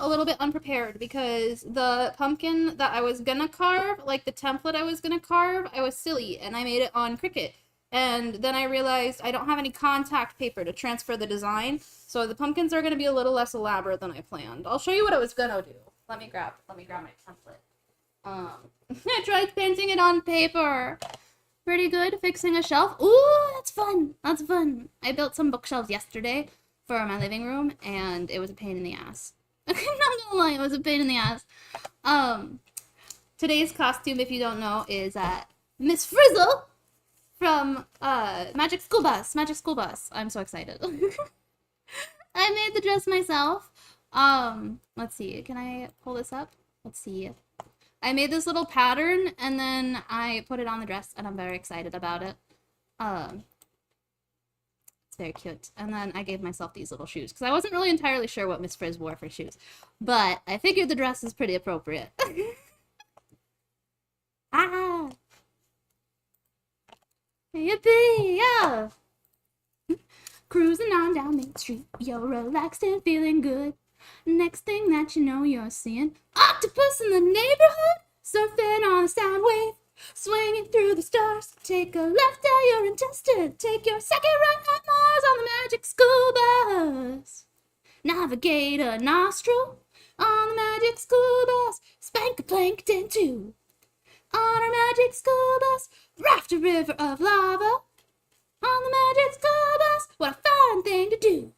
a little bit unprepared because the pumpkin that I was gonna carve, like the template I was gonna carve, I was silly and I made it on Cricut. And then I realized I don't have any contact paper to transfer the design, so the pumpkins are gonna be a little less elaborate than I planned. I'll show you what I was gonna do. Let me grab my template. I tried painting it on paper. Pretty good. Fixing a shelf. Ooh, that's fun. That's fun. I built some bookshelves yesterday for my living room, and it was a pain in the ass. I'm not gonna lie, it was a pain in the ass. Today's costume, if you don't know, is Miss Frizzle from Magic School Bus. Magic School Bus. I'm so excited. I made the dress myself. Let's see. Can I pull this up? Let's see. I made this little pattern and then I put it on the dress and I'm very excited about it. It's very cute. And then I gave myself these little shoes because I wasn't really entirely sure what Miss Frizz wore for shoes, but I figured the dress is pretty appropriate. Ah! Yippee! Yeah! Cruising on down Main Street, you're relaxed and feeling good. Next thing that you know, you're seeing octopus in the neighborhood, surfing on a sound wave, swinging through the stars. Take a left at your intestine, take your second right at Mars on the Magic School Bus. Navigate a nostril on the Magic School Bus, spank a plankton too. On our Magic School Bus, raft a river of lava. On the Magic School Bus, what a fun thing to do.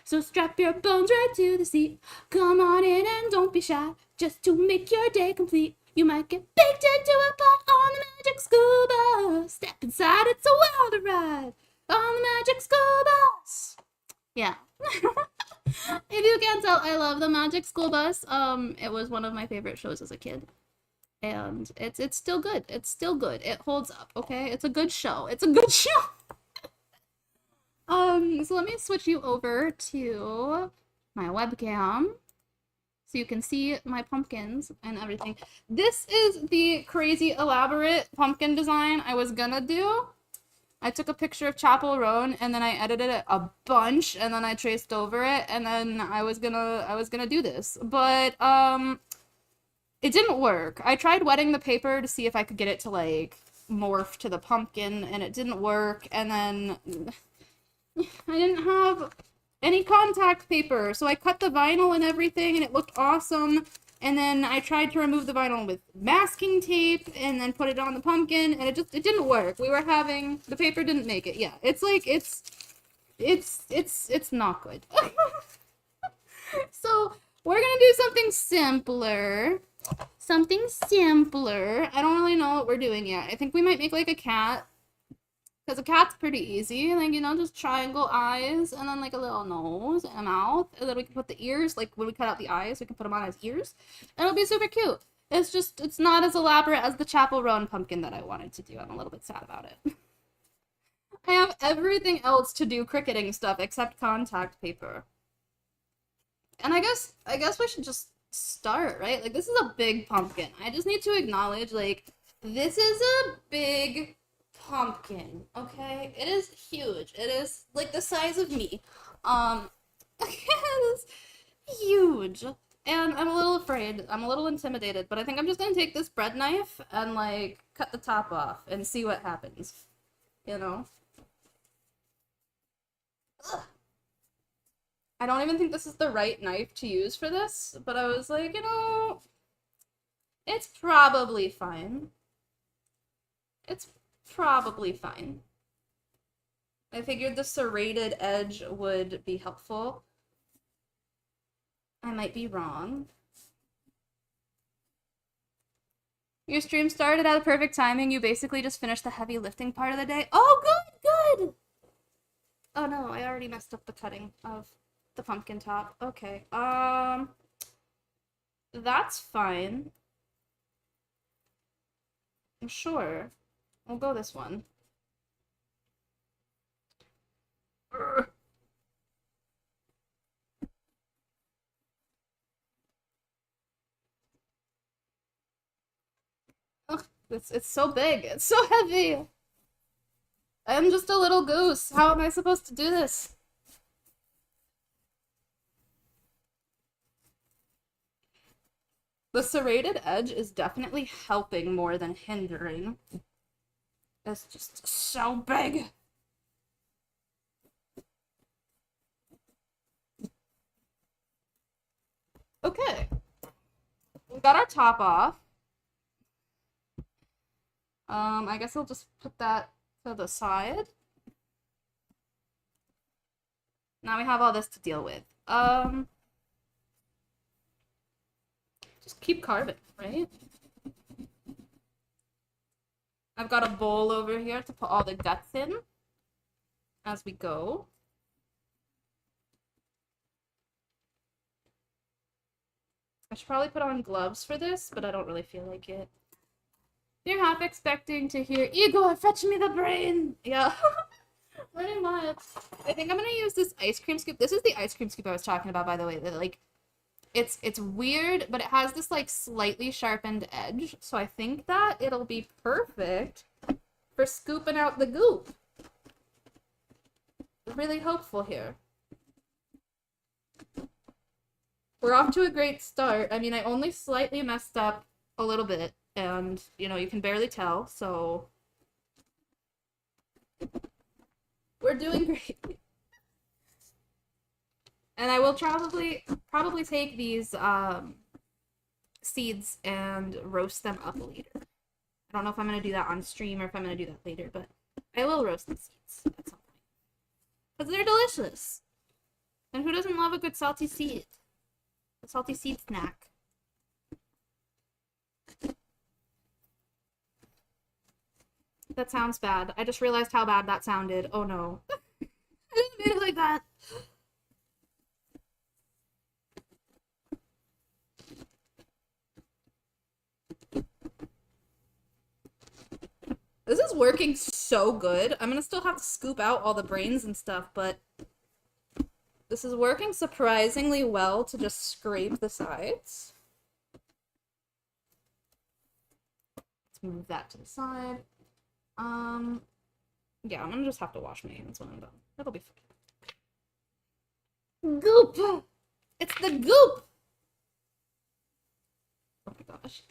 So strap your bones right to the seat. Come on in and don't be shy. Just to make your day complete, you might get baked into a pot on the Magic School Bus. Step inside, it's a wild ride on the Magic School Bus. Yeah. If you can't tell, I love the Magic School Bus. It was one of my favorite shows as a kid. And it's still good. It's still good. It holds up, okay? It's a good show. It's a good show. So let me switch you over to my webcam so you can see my pumpkins and everything. This is the crazy elaborate pumpkin design I was gonna do. I took a picture of Chapel Roan and then I edited it a bunch and then I traced over it and then I was gonna do this. But it didn't work. I tried wetting the paper to see if I could get it to like morph to the pumpkin and it didn't work, and then I didn't have any contact paper, so I cut the vinyl and everything and it looked awesome, and then I tried to remove the vinyl with masking tape and then put it on the pumpkin and it didn't work. The paper didn't make it. Yeah, it's like it's not good. So we're gonna do something simpler. I don't really know what we're doing yet. I think we might make like a cat. Because a cat's pretty easy. Like, you know, just triangle eyes and then like a little nose and a mouth. And then we can put the ears, like when we cut out the eyes, we can put them on as ears. And it'll be super cute. It's not as elaborate as the Chapel Roan pumpkin that I wanted to do. I'm a little bit sad about it. I have everything else to do cricketing stuff except contact paper. And I guess we should just start, right? Like, this is a big pumpkin. I just need to acknowledge, like, this is a big pumpkin, okay? It is huge. It is like the size of me. It is huge. And I'm a little afraid. I'm a little intimidated, but I think I'm just gonna take this bread knife and like cut the top off and see what happens. You know? Ugh. I don't even think this is the right knife to use for this, but I was like, you know, it's probably fine. It's probably fine. I figured the serrated edge would be helpful. I might be wrong. Your stream started at a perfect timing. You basically just finished the heavy lifting part of the day. Oh, good! Oh no, I already messed up the cutting of the pumpkin top. Okay, that's fine. I'm sure. We'll go this one. Ugh, it's so big. It's so heavy. I'm just a little goose. How am I supposed to do this? The serrated edge is definitely helping more than hindering. It's just so big. Okay. We got our top off. I guess I'll just put that to the side. Now we have all this to deal with. Just keep carving, right? I've got a bowl over here to put all the guts in as we go. I should probably put on gloves for this, but I don't really feel like it. You're half expecting to hear, Igor, fetch me the brain! Yeah. Pretty much. I think I'm gonna use this ice cream scoop. This is the ice cream scoop I was talking about, by the way. That, like, it's weird, but it has this, like, slightly sharpened edge. So I think that it'll be perfect for scooping out the goop. Really hopeful here. We're off to a great start. I mean, I only slightly messed up a little bit, and, you know, you can barely tell, so we're doing great. And I will probably take these seeds and roast them up later. I don't know if I'm going to do that on stream or if I'm going to do that later, but I will roast the seeds at some point. Because they're delicious. And who doesn't love a good salty seed? A salty seed snack. That sounds bad. I just realized how bad that sounded. Oh no. I didn't mean it like that. This is working so good. I'm gonna still have to scoop out all the brains and stuff, but this is working surprisingly well to just scrape the sides. Let's move that to the side. Yeah, I'm gonna just have to wash my hands when I'm done. That'll be fine. Goop! It's the goop! Oh my gosh.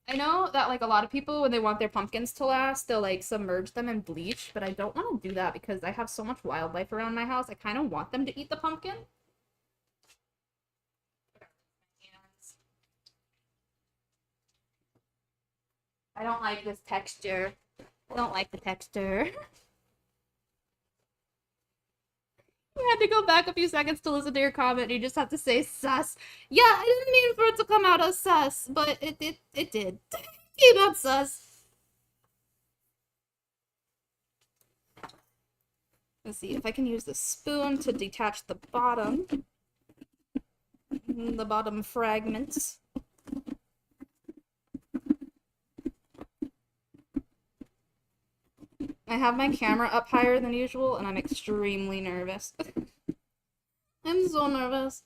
I know that, like, a lot of people, when they want their pumpkins to last, they'll, like, submerge them in bleach, but I don't want to do that because I have so much wildlife around my house. I kind of want them to eat the pumpkin. I don't like this texture. I don't like the texture. You had to go back a few seconds to listen to your comment. You just have to say sus. Yeah, I didn't mean for it to come out as sus, but it did. Came out sus. Let's see if I can use the spoon to detach the bottom fragments. I have my camera up higher than usual, and I'm extremely nervous. I'm so nervous.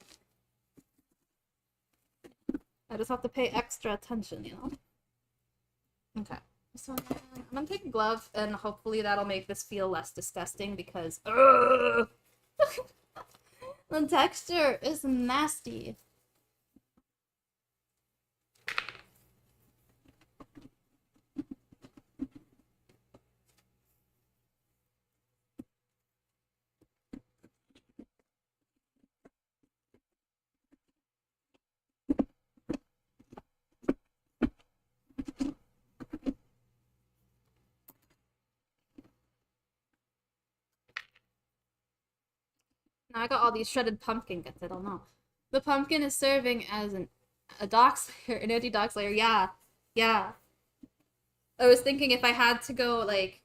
I just have to pay extra attention, you know? Okay. So I'm gonna take a glove, and hopefully that'll make this feel less disgusting, because the texture is nasty. Now I got all these shredded pumpkin guts. I don't know. The pumpkin is serving as a dock slayer, an anti-dock slayer. Yeah, yeah. I was thinking if I had to go, like,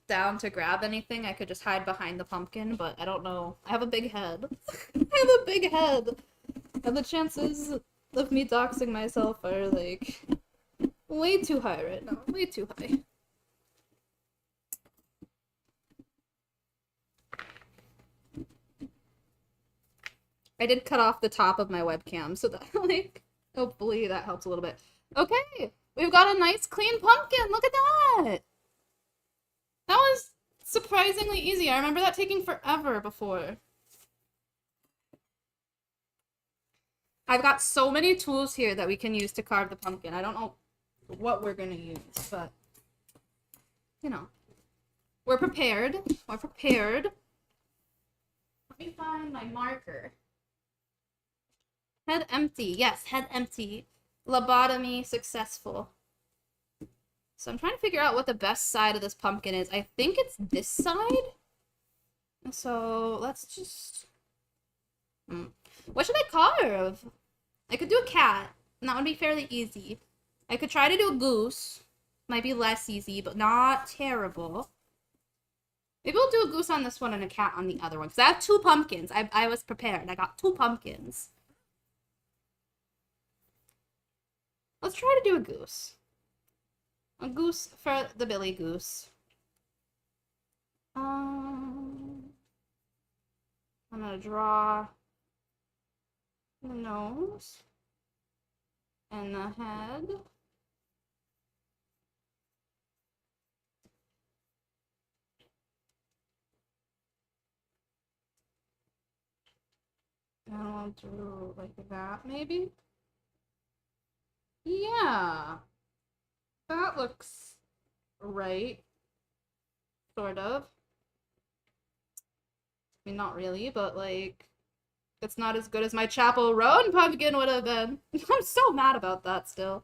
down to grab anything, I could just hide behind the pumpkin, but I don't know. I have a big head. I have a big head. And the chances of me doxing myself are, like, way too high right now. Way too high. I did cut off the top of my webcam, so that, like, hopefully that helps a little bit. Okay, we've got a nice clean pumpkin. Look at that. That was surprisingly easy. I remember that taking forever before. I've got so many tools here that we can use to carve the pumpkin. I don't know what we're gonna use, but, you know. We're prepared. We're prepared. Let me find my marker. Head empty. Yes, head empty. Lobotomy successful. So I'm trying to figure out what the best side of this pumpkin is. I think it's this side. So let's just... What should I carve? I could do a cat, and that would be fairly easy. I could try to do a goose. Might be less easy, but not terrible. Maybe we'll do a goose on this one and a cat on the other one. Because I have 2 pumpkins. I was prepared. I got 2 pumpkins. Let's try to do a goose. A goose for the Billie Goose. I'm gonna draw the nose and the head. And I'll do like that, maybe? Yeah. That looks right. Sort of. I mean, not really, but like, it's not as good as my Chapel Roan pumpkin would have been. I'm so mad about that still.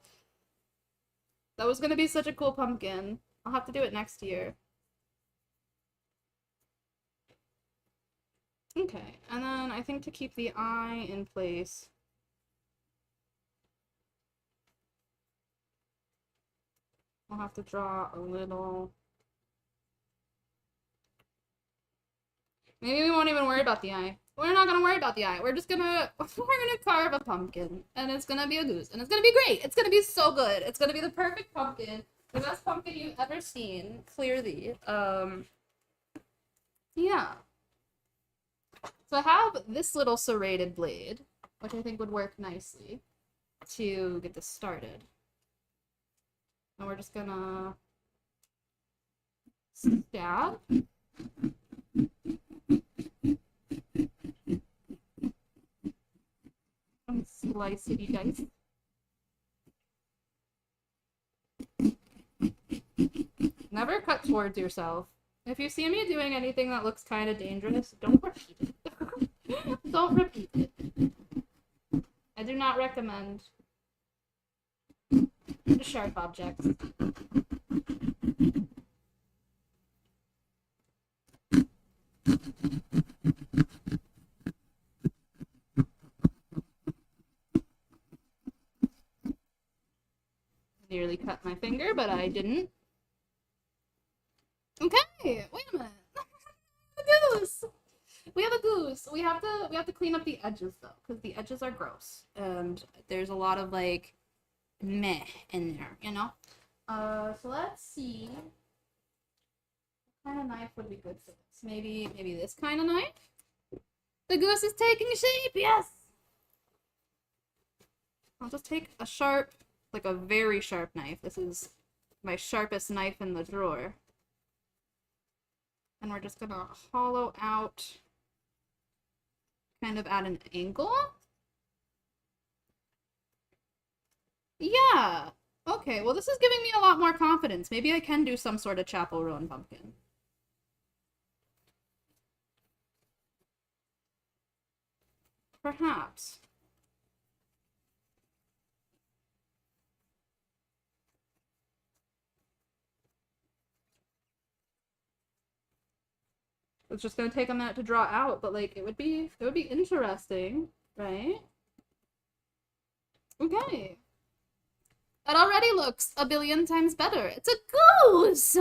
That was gonna be such a cool pumpkin. I'll have to do it next year. Okay, and then I think to keep the eye in place, I'll have to draw a little... Maybe we won't even worry about the eye. We're not gonna worry about the eye. We're gonna carve a pumpkin, and it's gonna be a goose, and it's gonna be great. It's gonna be so good. It's gonna be the perfect pumpkin, the best pumpkin you've ever seen, clearly. Yeah. So I have this little serrated blade, which I think would work nicely to get this started. And we're just gonna stab. And slice it, dice. Never cut towards yourself. If you see me doing anything that looks kind of dangerous, don't repeat it. Don't repeat it. I do not recommend sharp objects. Nearly cut my finger, but I didn't. Okay, wait a minute. A goose. We have a goose. We have to clean up the edges though, because the edges are gross, and there's a lot of like meh in there, you know. So let's see. What kind of knife would be good for this? Maybe this kind of knife. The goose is taking shape. Yes. I'll just take a sharp, like a very sharp knife. This is my sharpest knife in the drawer. And we're just gonna hollow out kind of at an angle. Yeah. Okay, well this is giving me a lot more confidence. Maybe I can do some sort of Chapel Roan pumpkin. Perhaps. It's just gonna take a minute to draw out, but like it would be interesting, right? Okay. That already looks a billion times better. It's a goose!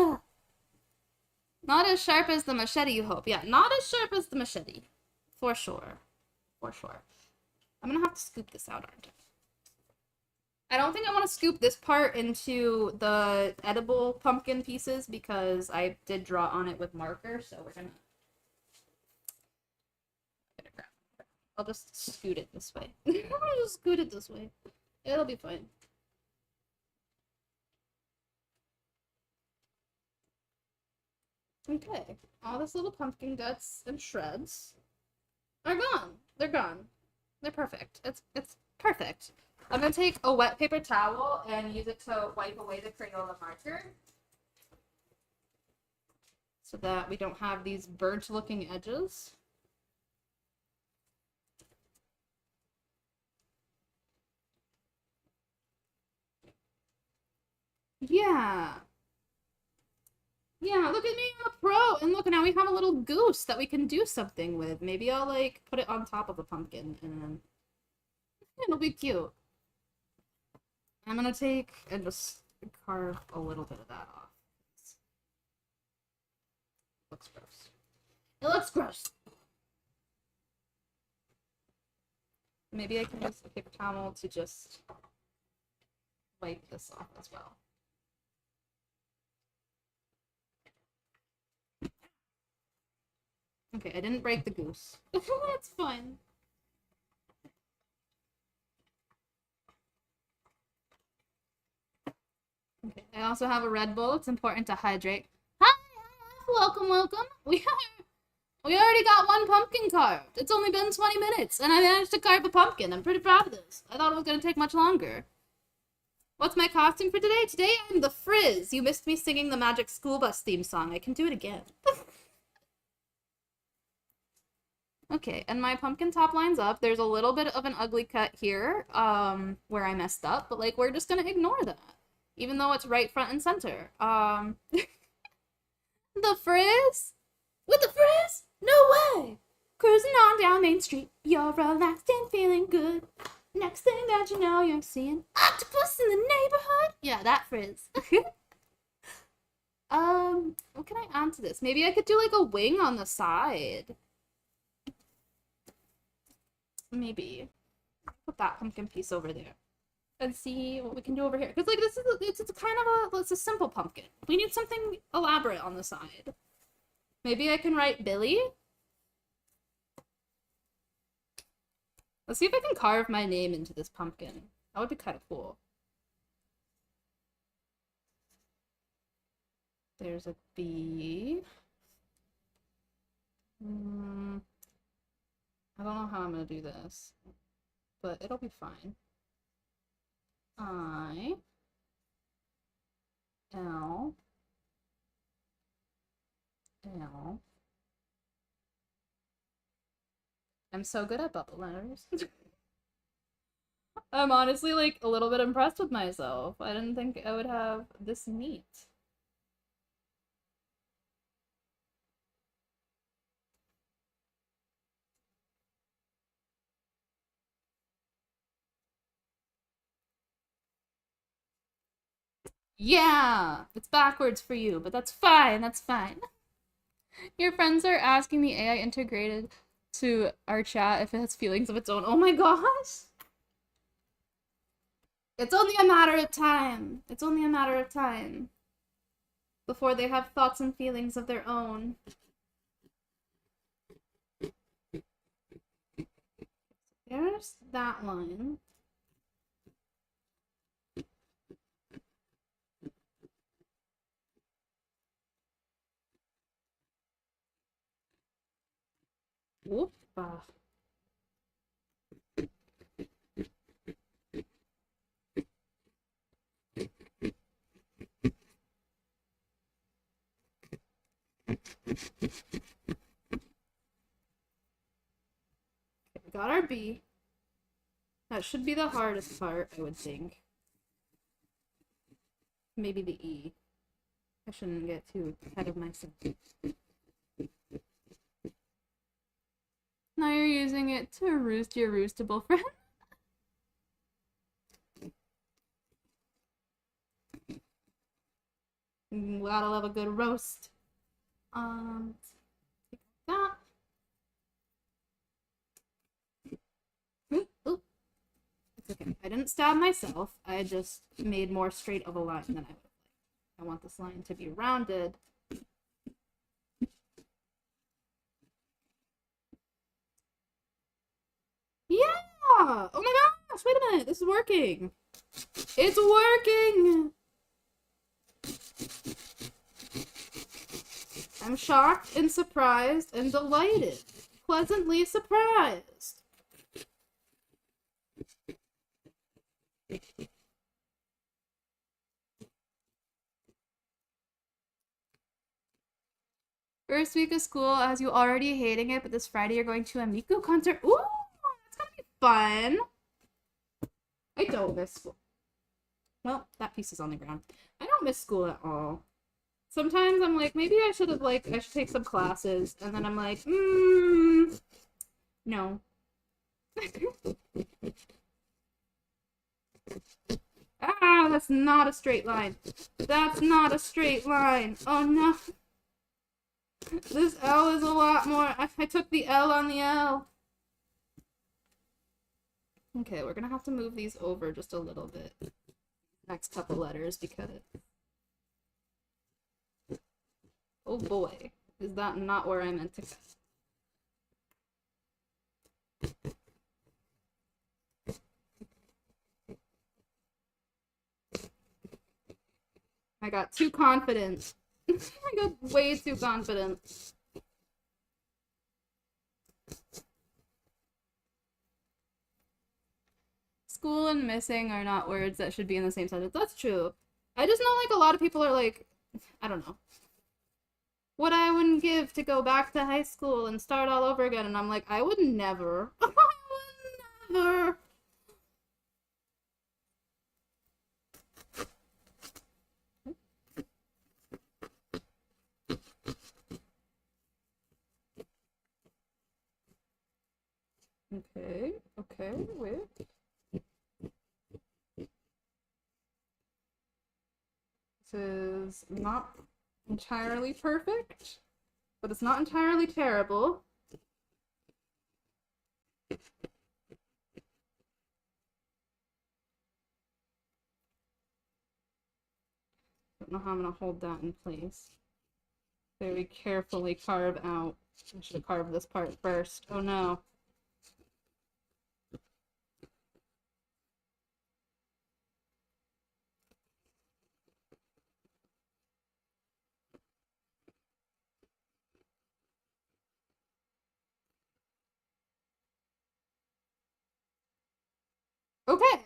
Not as sharp as the machete, you hope. Yeah, not as sharp as the machete. For sure. For sure. I'm gonna have to scoop this out, aren't I? I don't think I want to scoop this part into the edible pumpkin pieces because I did draw on it with marker, so we're gonna... I'll just scoot it this way. I'll just scoot it this way. It'll be fine. Okay. All this little pumpkin guts and shreds are gone. They're gone. They're perfect. It's perfect. I'm gonna take a wet paper towel and use it to wipe away the Crayola marker so that we don't have these burnt-looking edges. Yeah. Yeah, look at me, I'm a pro! And look, now we have a little goose that we can do something with. Maybe I'll, like, put it on top of a pumpkin, and then it'll be cute. I'm gonna take and just carve a little bit of that off. It looks gross. It looks gross! Maybe I can use a paper towel to just wipe this off as well. Okay, I didn't break the goose. That's fine. Okay, I also have a Red Bull. It's important to hydrate. Hi, welcome, welcome. We already got one pumpkin carved. It's only been 20 minutes, and I managed to carve a pumpkin. I'm pretty proud of this. I thought it was gonna take much longer. What's my costume for today? Today I'm the Frizz. You missed me singing the Magic School Bus theme song. I can do it again. Okay, and my pumpkin top lines up. There's a little bit of an ugly cut here, where I messed up, but, like, we're just gonna ignore that. Even though it's right front and center. The Frizz? With the Frizz? No way! Cruising on down Main Street, you're relaxed and feeling good. Next thing that you know, you're seeing octopus in the neighborhood. Yeah, that Frizz. What can I add to this? Maybe I could do, like, a wing on the side. Maybe. Put that pumpkin piece over there. And see what we can do over here. Because, like, this is it's kind of it's a simple pumpkin. We need something elaborate on the side. Maybe I can write Billie. Let's see if I can carve my name into this pumpkin. That would be kind of cool. There's a B. I don't know how I'm gonna do this, but it'll be fine. I L L. I'm so good at bubble letters. I'm honestly, like, a little bit impressed with myself. I didn't think I would have this neat. Yeah! It's backwards for you, but that's fine, that's fine. Your friends are asking the AI integrated to our chat if it has feelings of its own. Oh my gosh! It's only a matter of time. It's only a matter of time before they have thoughts and feelings of their own. There's that line. Whoop. We got our B. That should be the hardest part, I would think. Maybe the E. I shouldn't get too ahead of myself. Now you're using it to roost your roostable friend. Gotta love a good roast. Take that. Ooh. It's okay. I didn't stab myself. I just made more straight of a line than I would have liked. I want this line to be rounded. Yeah! Oh my gosh! Wait a minute! This is working! It's working! I'm shocked and surprised and delighted. Pleasantly surprised. First week of school, as you already hating it, but this Friday you're going to a Miku concert. Ooh, that's gonna be fun. I don't miss school. Well, that piece is on the ground. I don't miss school at all. Sometimes I'm like, maybe I should take some classes, and then I'm like, no. Ah, that's not a straight line. That's not a straight line. Oh no. This L is a lot more. I took the L on the L. Okay, we're gonna have to move these over just a little bit. Next couple letters because... Oh boy, is that not where I meant to go? I got too confident. I got way too confident. School and missing are not words that should be in the same sentence. That's true. I just know like a lot of people are like, I don't know. What I wouldn't give to go back to high school and start all over again. And I'm like, I would never. I would never. Okay, wait. This is not entirely perfect, but it's not entirely terrible. Don't know how I'm gonna hold that in place. Very carefully carve out. I should have carved this part first. Oh no.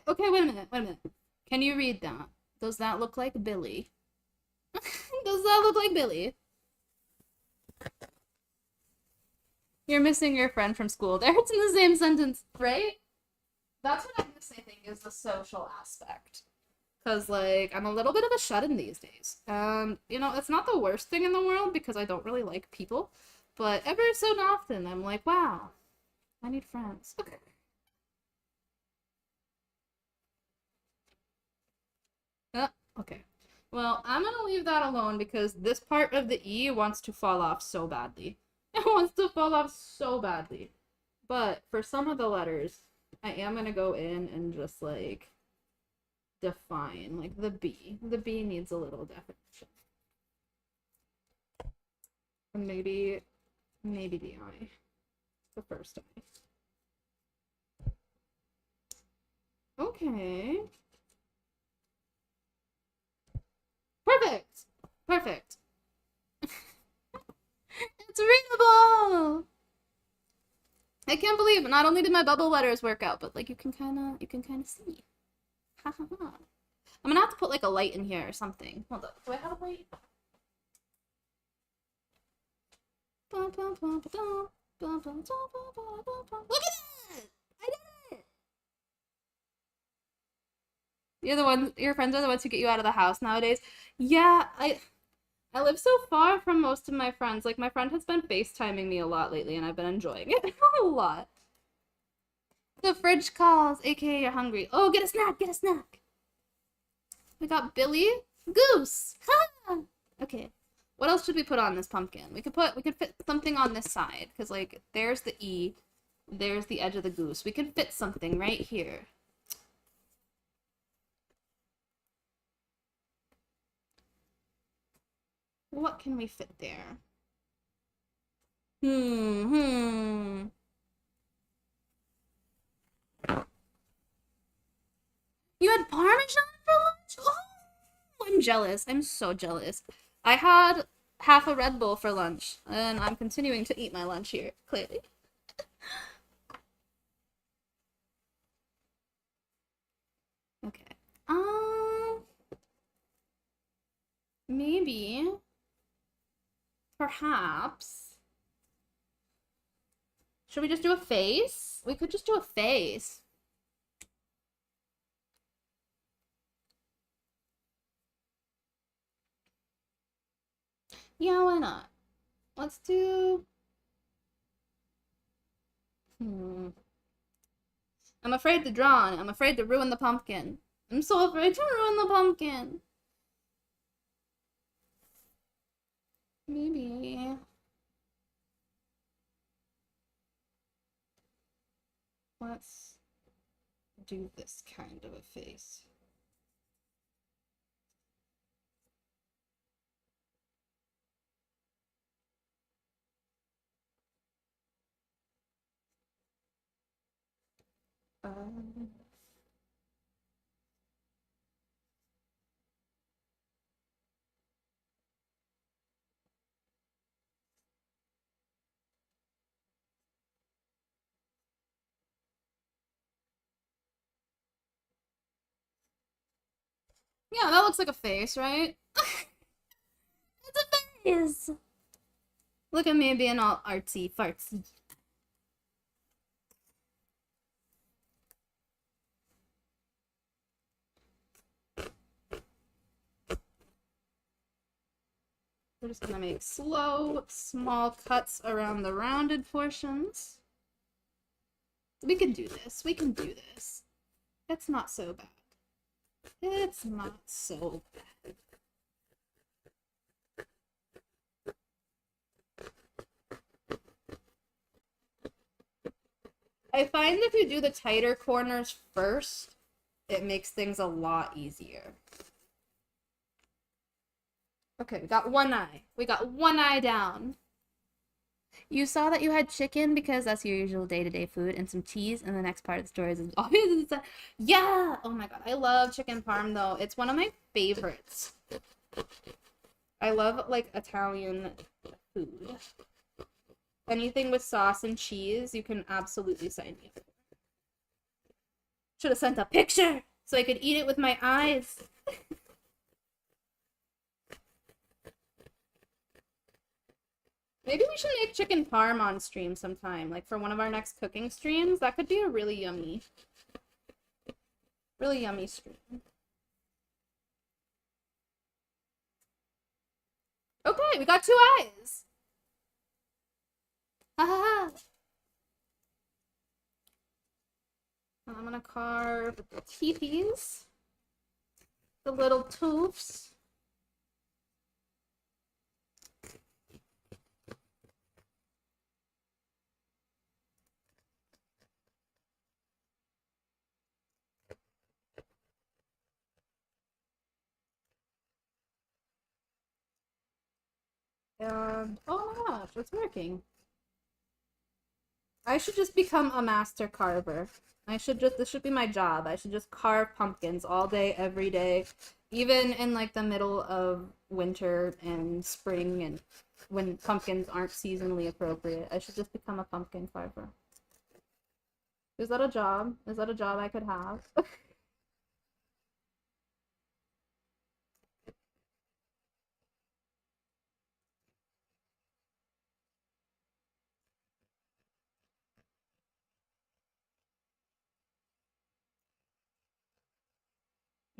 Okay, wait a minute. Can you read that? Does that look like Billie? Does that look like Billie? You're missing your friend from school. It's in the same sentence, right? That's what I miss, I think, is the social aspect. Because, like, I'm a little bit of a shut-in these days. You know, it's not the worst thing in the world because I don't really like people. But every so often, I'm like, wow, I need friends. Okay. Okay. Well, I'm gonna leave that alone because this part of the E wants to fall off so badly. It wants to fall off so badly. But for some of the letters, I am gonna go in and just, like, define. Like, the B. The B needs a little definition. And maybe the I. The first I. Okay. Perfect. It's readable. I can't believe it. Not only did my bubble letters work out, but like you can kind of see. Ha ha ha. I'm gonna have to put like a light in here or something. Hold up. Do I have a light? Look at that! I did it! Your friends are the ones who get you out of the house nowadays. Yeah, I live so far from most of my friends. Like, my friend has been FaceTiming me a lot lately, and I've been enjoying it a lot. The fridge calls, aka you're hungry. Oh, get a snack! We got Billie, Goose. Ha! Okay. What else should we put on this pumpkin? We could fit something on this side, because, like, there's the E, there's the edge of the goose. We could fit something right here. What can we fit there? You had Parmesan for lunch? Oh, I'm jealous. I'm so jealous. I had half a Red Bull for lunch, and I'm continuing to eat my lunch here, clearly. Okay. Maybe, perhaps, should we just do a face? We could just do a face. Yeah, why not? Let's do... I'm afraid to draw on it. I'm afraid to ruin the pumpkin. I'm so afraid to ruin the pumpkin. Maybe... let's do this kind of a face. Yeah, that looks like a face, right? It's a face! Look at me being all artsy fartsy. We're just gonna make slow, small cuts around the rounded portions. We can do this. We can do this. It's not so bad. It's not so bad. I find if you do the tighter corners first, it makes things a lot easier. Okay, we got one eye. We got one eye down. You saw that you had chicken because that's your usual day-to-day food, and some cheese, and the next part of the story is always... Yeah! Oh my god, I love chicken parm, though. It's one of my favorites. I love, like, Italian food. Anything with sauce and cheese, you can absolutely sign me up. Should have sent a picture so I could eat it with my eyes. Maybe we should make chicken parm on stream sometime, like for one of our next cooking streams. That could be a really yummy stream. Okay, we got 2 eyes. Ha. And I'm gonna carve the teethies, the little toofs. And oh my gosh, it's working. I should just become a master carver. This should be my job. I should just carve pumpkins all day, every day, even in like the middle of winter and spring and when pumpkins aren't seasonally appropriate. I should just become a pumpkin carver. Is that a job? Is that a job I could have?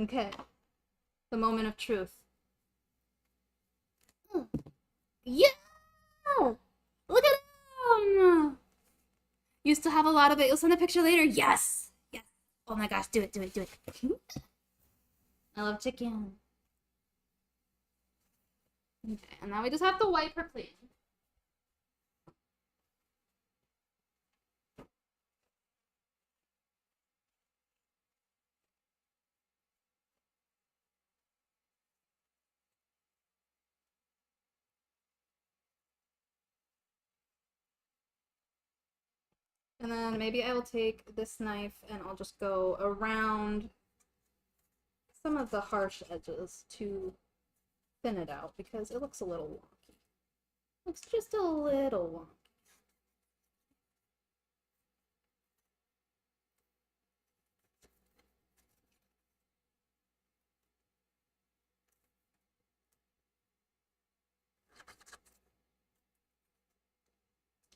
Okay. The moment of truth. Yeah! Look at him! You still have a lot of it. You'll send a picture later. Yes! Yes. Oh my gosh, do it, do it, do it. I love chicken. Okay, and now we just have to wipe her plate. And then maybe I will take this knife and I'll just go around some of the harsh edges to thin it out because it looks a little wonky. Looks just a little wonky.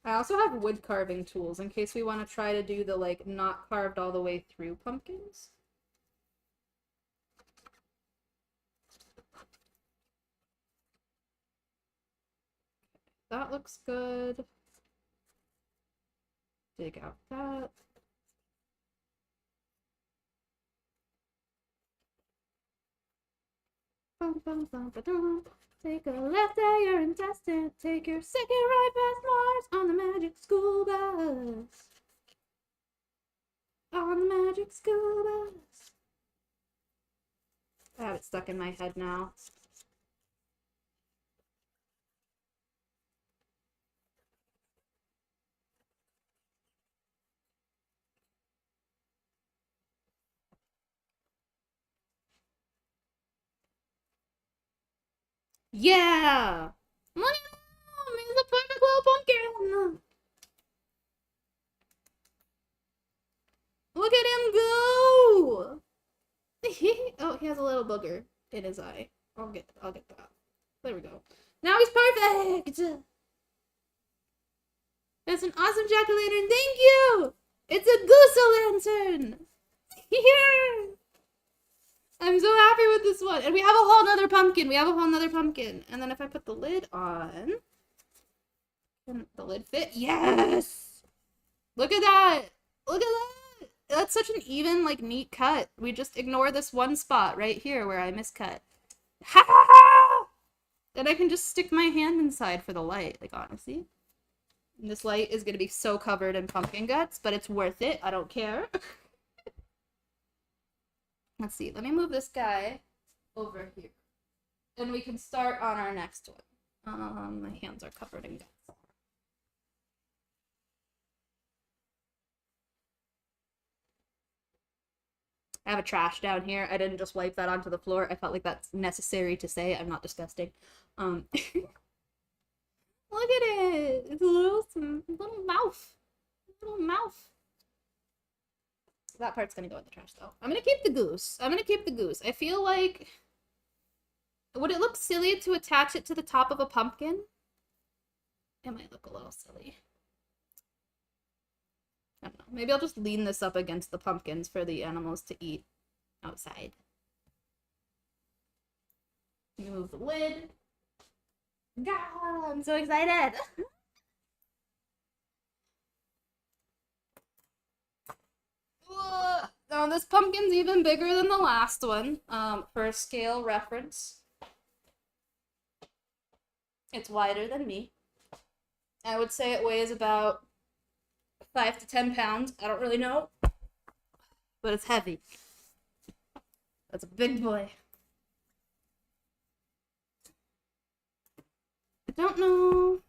I also have wood carving tools in case we want to try to do the like not carved all the way through pumpkins. That looks good. Dig out that. Bum, bum, bum, ba-dum. Take a left at your intestine. Take your second right past Mars on the magic school bus. On the magic school bus. I have it stuck in my head now. Yeah! Look at him! He's a perfect little pumpkin! Look at him go! Oh, he has a little booger in his eye. I'll get that. There we go. Now he's perfect! That's an awesome jack-o'-lantern. Thank you! It's a goose-o'-lantern! Here! I'm so happy with this one. And we have a whole nother pumpkin. And then if I put the lid on, can the lid fit? Yes! Look at that! Look at that! That's such an even, like, neat cut. We just ignore this one spot right here where I miscut. Ha ha ha! Then I can just stick my hand inside for the light. Like, honestly. And this light is gonna be so covered in pumpkin guts, but it's worth it. I don't care. Let's see. Let me move this guy over here. And we can start on our next one. My hands are covered in guts. I have a trash down here. I didn't just wipe that onto the floor. I felt like that's necessary to say. I'm not disgusting. Look at it. It's a little mouth. Little mouth. That part's gonna go in the trash though. I'm gonna keep the goose. I feel like, would it look silly to attach it to the top of a pumpkin? It might look a little silly. I don't know. Maybe I'll just lean this up against the pumpkins for the animals to eat outside. Move the lid. God, I'm so excited. Now this pumpkin's even bigger than the last one. For a scale reference, it's wider than me. I would say it weighs about 5 to 10 pounds. I don't really know, but it's heavy. That's a big boy. I don't know.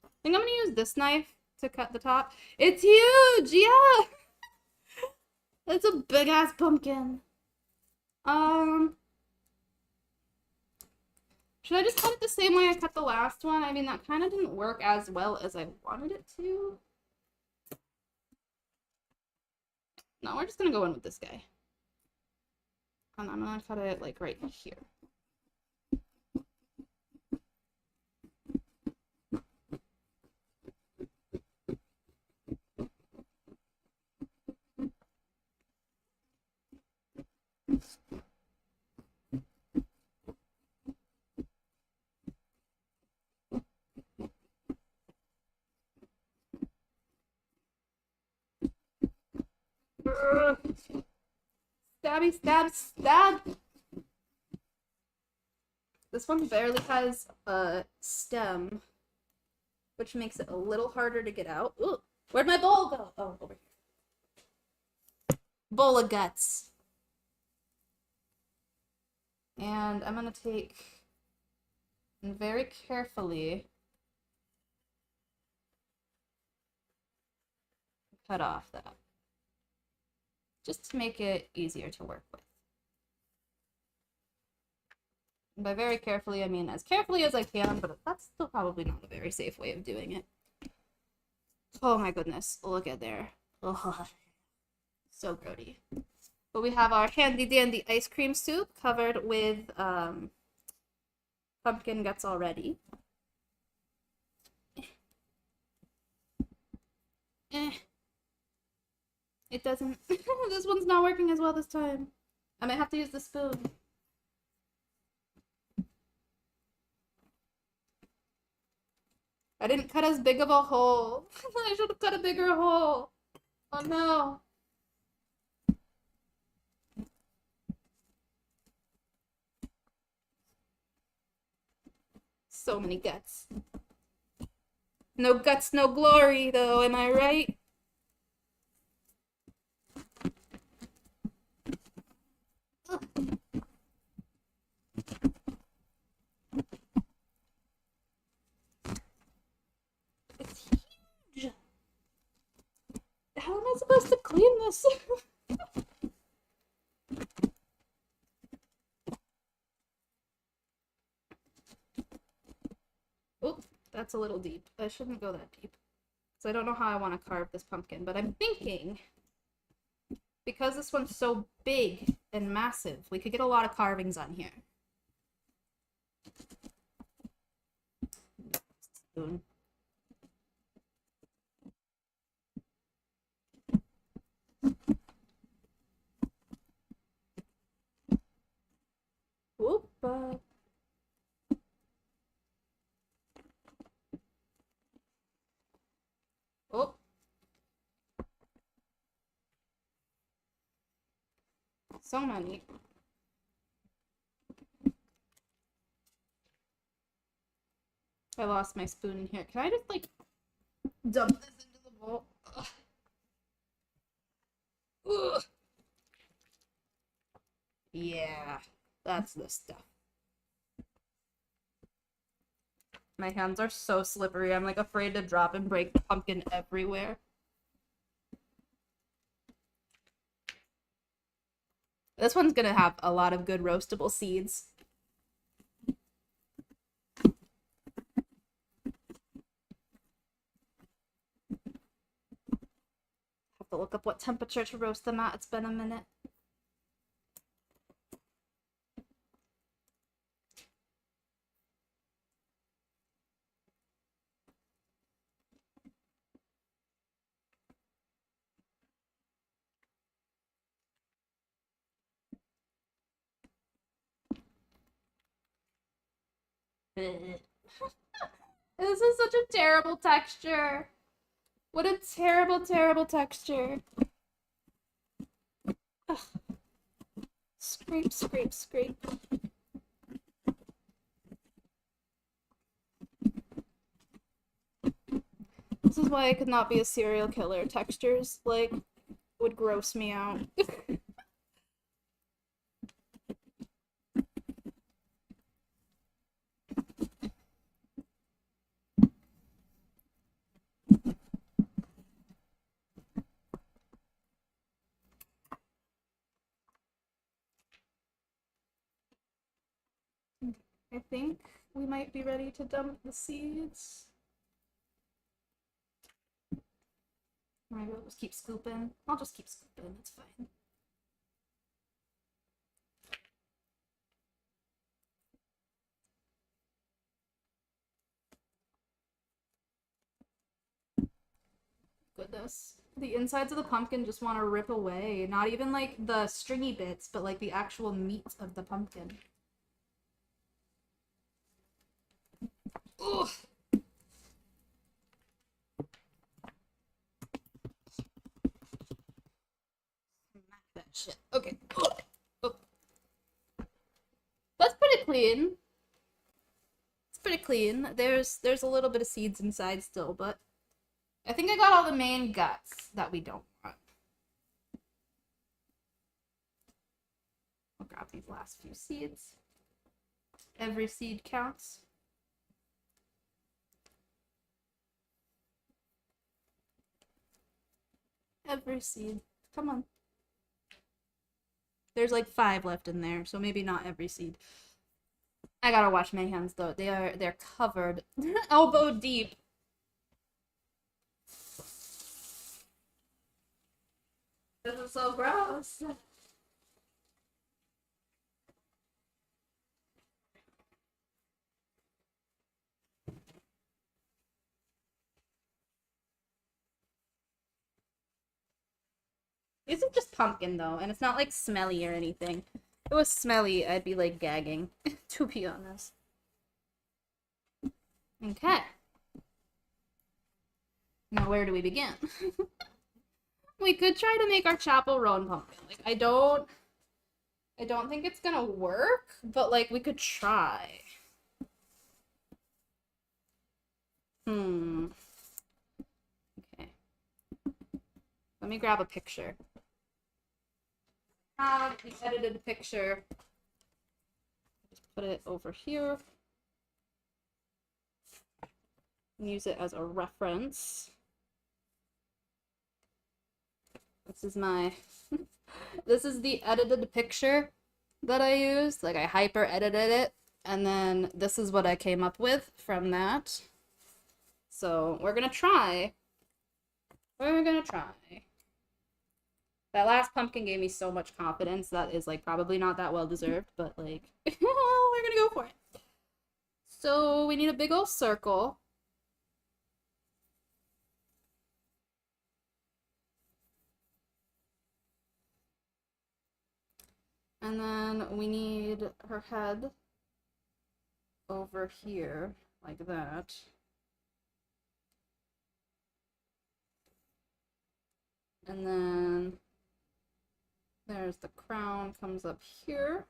I think I'm gonna use this knife to cut the top. It's huge, yeah. It's a big ass pumpkin. Should I just cut it the same way I cut the last one? I mean, that kind of didn't work as well as I wanted it to. No, we're just gonna go in with this guy. And I'm gonna cut it like right here. Stabby, stab, stab! This one barely has a stem, which makes it a little harder to get out. Ooh, where'd my bowl go? Oh, over here. Bowl of guts. And I'm gonna take and very carefully cut off that, just to make it easier to work with. By very carefully, I mean as carefully as I can, but that's still probably not a very safe way of doing it. Oh my goodness, look at there. Oh, so grody. But we have our handy dandy ice cream soup covered with pumpkin guts already. It doesn't. This one's not working as well this time. I might have to use the spoon. I didn't cut as big of a hole. I should have cut a bigger hole. Oh no. So many guts. No guts, no glory, though, am I right? Ugh. It's huge. How am I supposed to clean this? Oh, that's a little deep. I shouldn't go that deep. So I don't know how I want to carve this pumpkin, but I'm thinking, because this one's so big and massive, we could get a lot of carvings on here. Spoon. Whoop. Oh. So many. I lost my spoon in here. Can I just, like, dump this into the bowl? Ugh. Ugh. Yeah, that's the stuff. My hands are so slippery. I'm, like, afraid to drop and break pumpkin everywhere. This one's gonna have a lot of good roastable seeds. Have to look up what temperature to roast them at. It's been a minute. This is such a terrible texture. What a terrible, terrible texture. Ugh. Scrape, scrape, scrape. This is why I could not be a serial killer. Textures, like, would gross me out. I think we might be ready to dump the seeds. Maybe I'll just keep scooping. I'll just keep scooping, it's fine. Goodness. The insides of the pumpkin just want to rip away. Not even like the stringy bits, but like the actual meat of the pumpkin. Ugh. Smack that shit. Okay. Oh. That's pretty clean. It's pretty clean. There's a little bit of seeds inside still, but I think I got all the main guts that we don't want. I'll grab these last few seeds. Every seed counts. Every seed. Come on. There's like 5 left in there, so maybe not every seed. I gotta wash my hands though. They're covered elbow deep. This is so gross. This is just pumpkin though, and it's not like smelly or anything. If it was smelly, I'd be like gagging, to be honest. Okay. Now where do we begin? We could try to make our chaperone pumpkin. Like I don't think it's gonna work, but like we could try. Okay. Let me grab a picture. We edited a picture. Just put it over here. Use it as a reference. This is my this is the edited picture that I used. Like I hyper edited it, and then this is what I came up with from that. So we're gonna try. We're gonna try. That last pumpkin gave me so much confidence that is like probably not that well deserved, but like we're gonna go for it. So we need a big old circle. And then we need her head over here, like that. And then there's the crown, comes up here.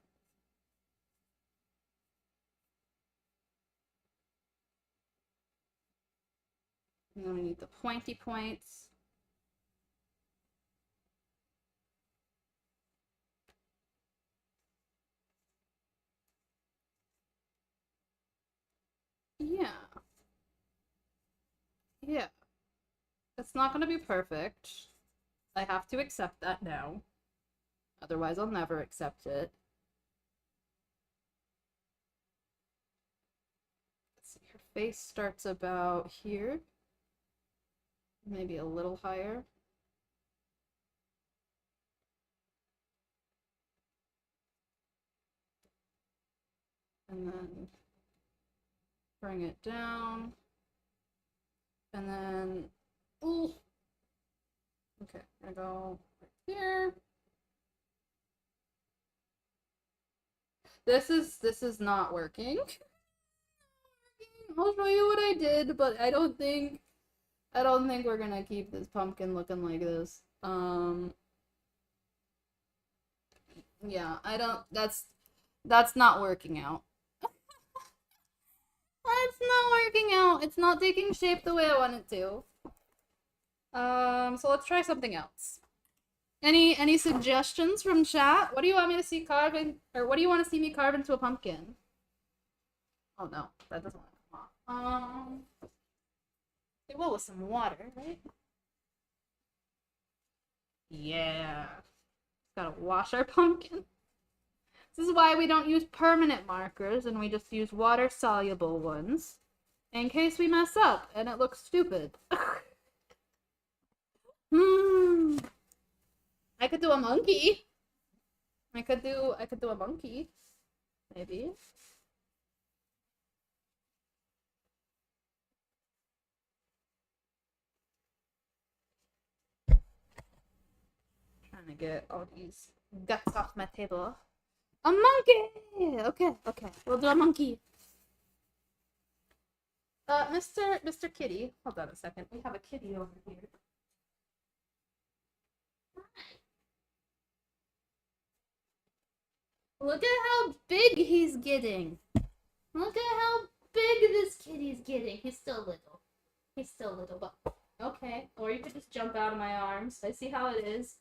And then we need the pointy points. Yeah. Yeah. It's not going to be perfect. I have to accept that now. Otherwise, I'll never accept it. Let's see, her face starts about here. Maybe a little higher. And then bring it down. And then, ooh. Okay, I'm gonna go right here. This is not working. I'll show you what I did, but I don't think we're gonna keep this pumpkin looking like this. Yeah, I don't that's not working out. That's not working out. It's not taking shape the way I want it to. So let's try something else. Any suggestions from chat? What do you want me to see carving, or what do you want to see me carve into a pumpkin? Oh no, that doesn't want to come off. It will with some water, right? Yeah. Gotta wash our pumpkin. This is why we don't use permanent markers and we just use water-soluble ones. In case we mess up and it looks stupid. I could do a monkey. I could do a monkey. Maybe. Trying to get all these guts off my table. A monkey! Okay. We'll do a monkey. Mr. Kitty. Hold on a second. We have a kitty over here. Look at how big he's getting. Look at how big this kitty's getting. He's still little, but okay. Or you could just jump out of my arms. I see how it is.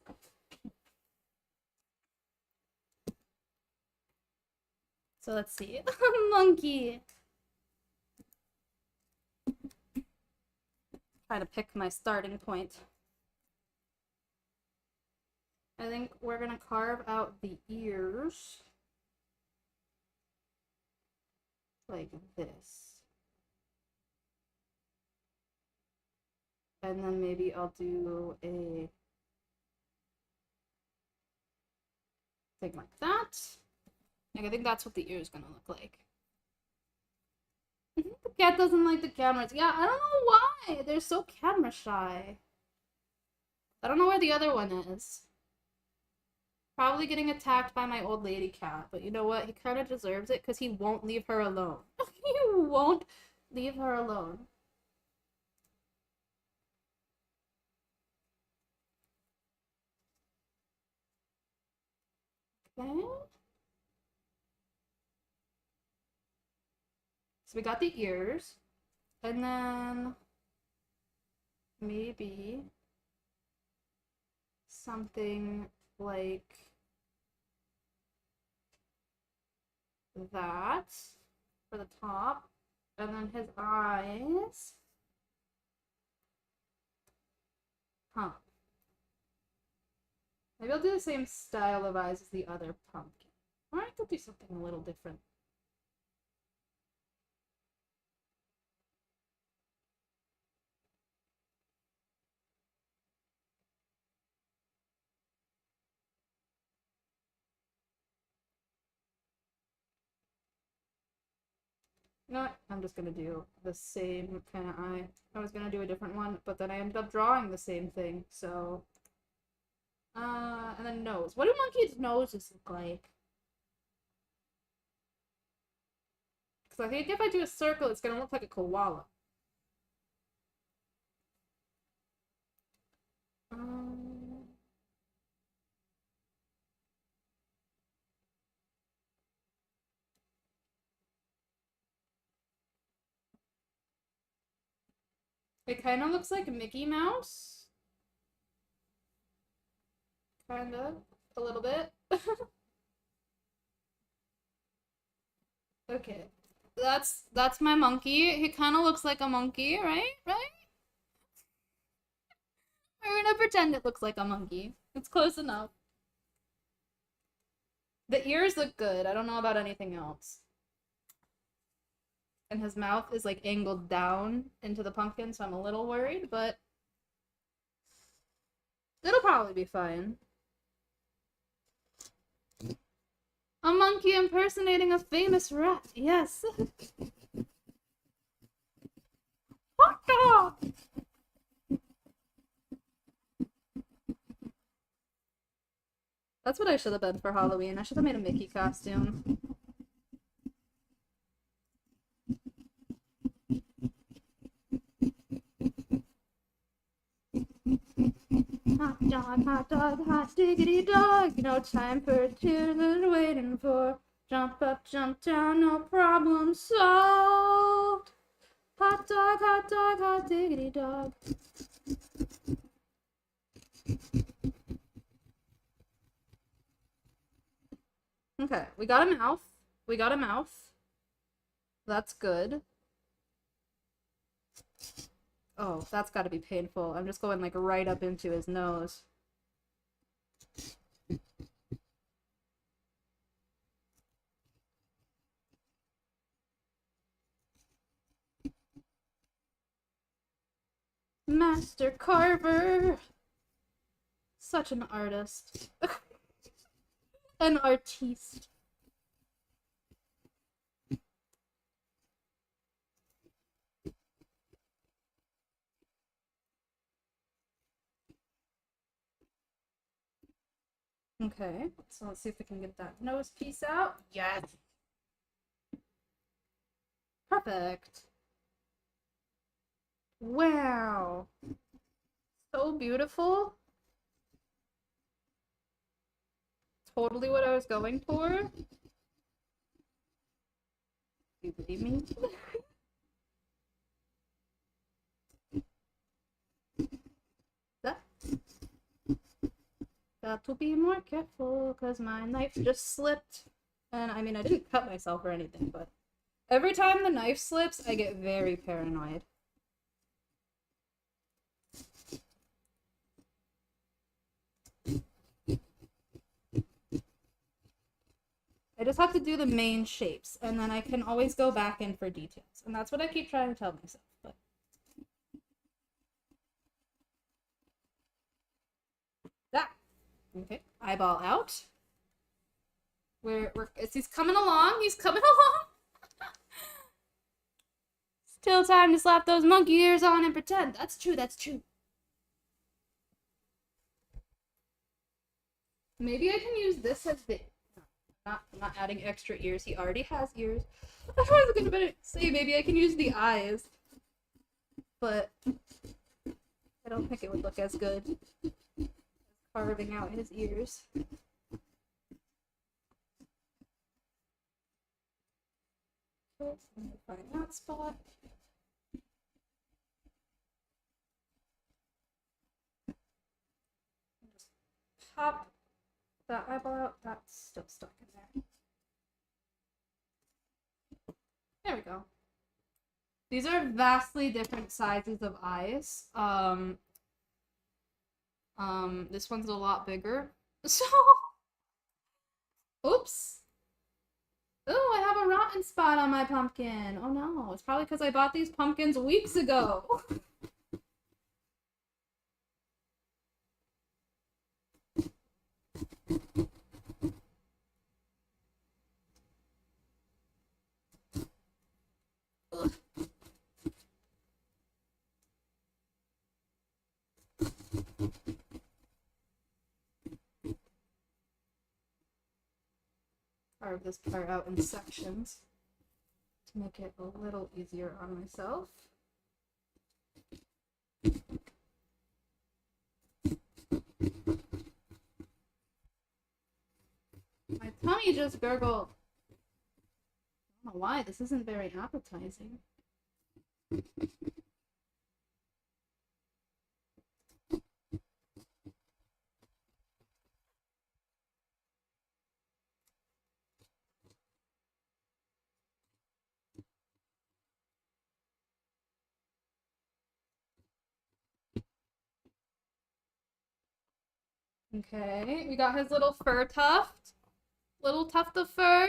So let's see. Monkey. Try to pick my starting point. I think we're gonna carve out the ears. like this. And then maybe I'll do a thing like that. Like, I think that's what the ear is gonna look like. The cat doesn't like the cameras. Yeah, I don't know why. They're so camera shy. I don't know where the other one is. Probably getting attacked by my old lady cat, but you know what? He kind of deserves it because he won't leave her alone. He won't leave her alone. Okay. So we got the ears, and then maybe something like that for the top, and then his eyes. Huh. Maybe I'll do the same style of eyes as the other pumpkin. Or I could do something a little different. You know what? I'm just gonna do the same kind of eye. I was gonna do a different one, but then I ended up drawing the same thing, so... and then nose. What do monkeys' noses look like? Because I think if I do a circle, it's gonna look like a koala. It kind of looks like Mickey Mouse. Kind of. A little bit. Okay. That's my monkey. He kind of looks like a monkey, right? Right? We're gonna pretend it looks like a monkey. It's close enough. The ears look good. I don't know about anything else. And his mouth is like angled down into the pumpkin, so I'm a little worried, but it'll probably be fine. A monkey impersonating a famous rat. Yes. Hot dog! That's what I should have been for Halloween. I should have made a Mickey costume. Hot dog, hot diggity dog. No time for children waiting for. Jump up, jump down, no problem solved. Hot dog, hot diggity dog. Okay, we got a mouth. We got a mouth. That's good. Oh, that's gotta be painful. I'm just going like right up into his nose. Master Carver! Such an artist. An artiste. Okay, so let's see if we can get that nose piece out. Yes! Perfect! Wow! So beautiful. Totally what I was going for. You believe me? Got to be more careful because my knife just slipped. And I mean, I didn't cut myself or anything, but every time the knife slips, I get very paranoid. I just have to do the main shapes, and then I can always go back in for details. And that's what I keep trying to tell myself. But that. Okay, eyeball out. He's coming along. He's coming along. Still time to slap those monkey ears on and pretend. That's true. That's true. Maybe I can use this as the. I'm not adding extra ears. He already has ears. I was gonna say maybe I can use the eyes, but I don't think it would look as good as carving out his ears. Okay, so I'm gonna find that spot. Just pop that eyeball out. That's still stuck in there. There we go. These are vastly different sizes of eyes. This one's a lot bigger. So, oops. Oh, I have a rotten spot on my pumpkin. Oh no, it's probably because I bought these pumpkins weeks ago. Carve this part out in sections to make it a little easier on myself. My tummy just gurgled. I don't know why, this isn't very appetizing. Okay, we got his little fur tuft. Little tuft of fur.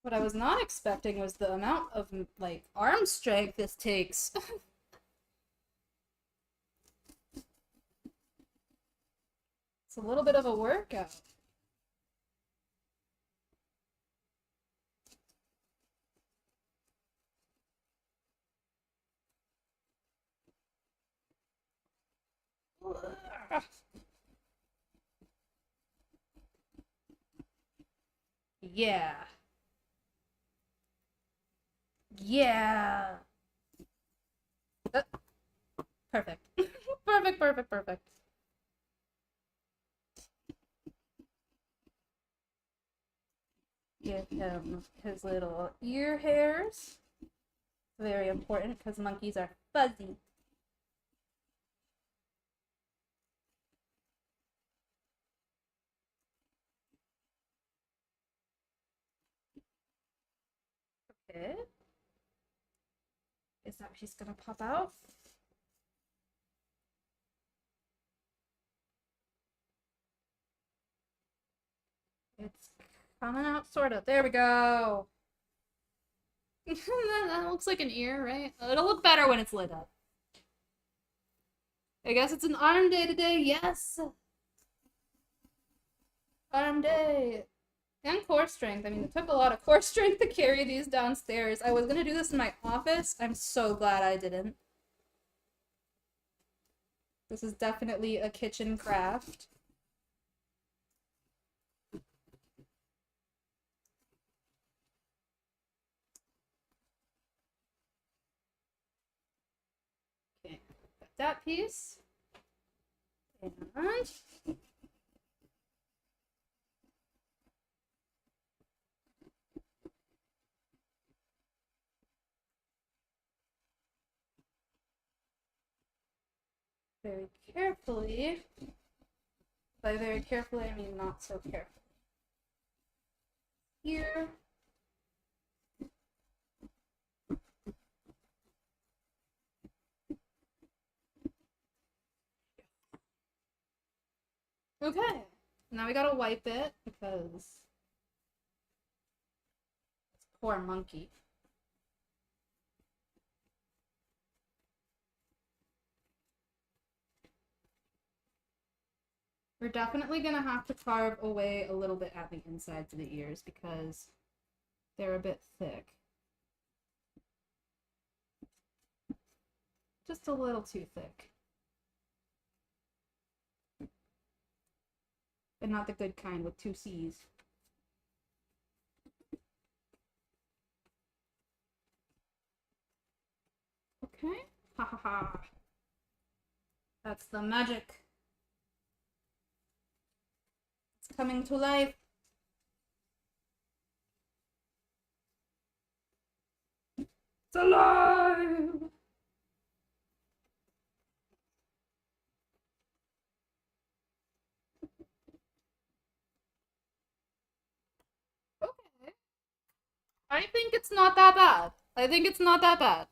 What I was not expecting was the amount of, like, arm strength this takes. It's a little bit of a workout. Yeah. Yeah. Perfect. Perfect, perfect, perfect. Give him his little ear hairs. Very important because monkeys are fuzzy. Okay. Is that she's gonna pop out? It's coming out, sort of. There we go. That looks like an ear, right? It'll look better when it's lit up. I guess it's an arm day today. Yes. Arm day. And core strength. I mean, it took a lot of core strength to carry these downstairs. I was gonna do this in my office. I'm so glad I didn't. This is definitely a kitchen craft. Okay, got that piece. And very carefully. By very carefully, I mean not so carefully. Here. Okay, now we gotta wipe it because poor monkey. We're definitely gonna have to carve away a little bit at the insides of the ears because they're a bit thick. Just a little too thick. And not the good kind with 2 C's. Okay. Ha ha ha. That's the magic. It's coming to life. It's alive! Okay. I think it's not that bad. I think it's not that bad.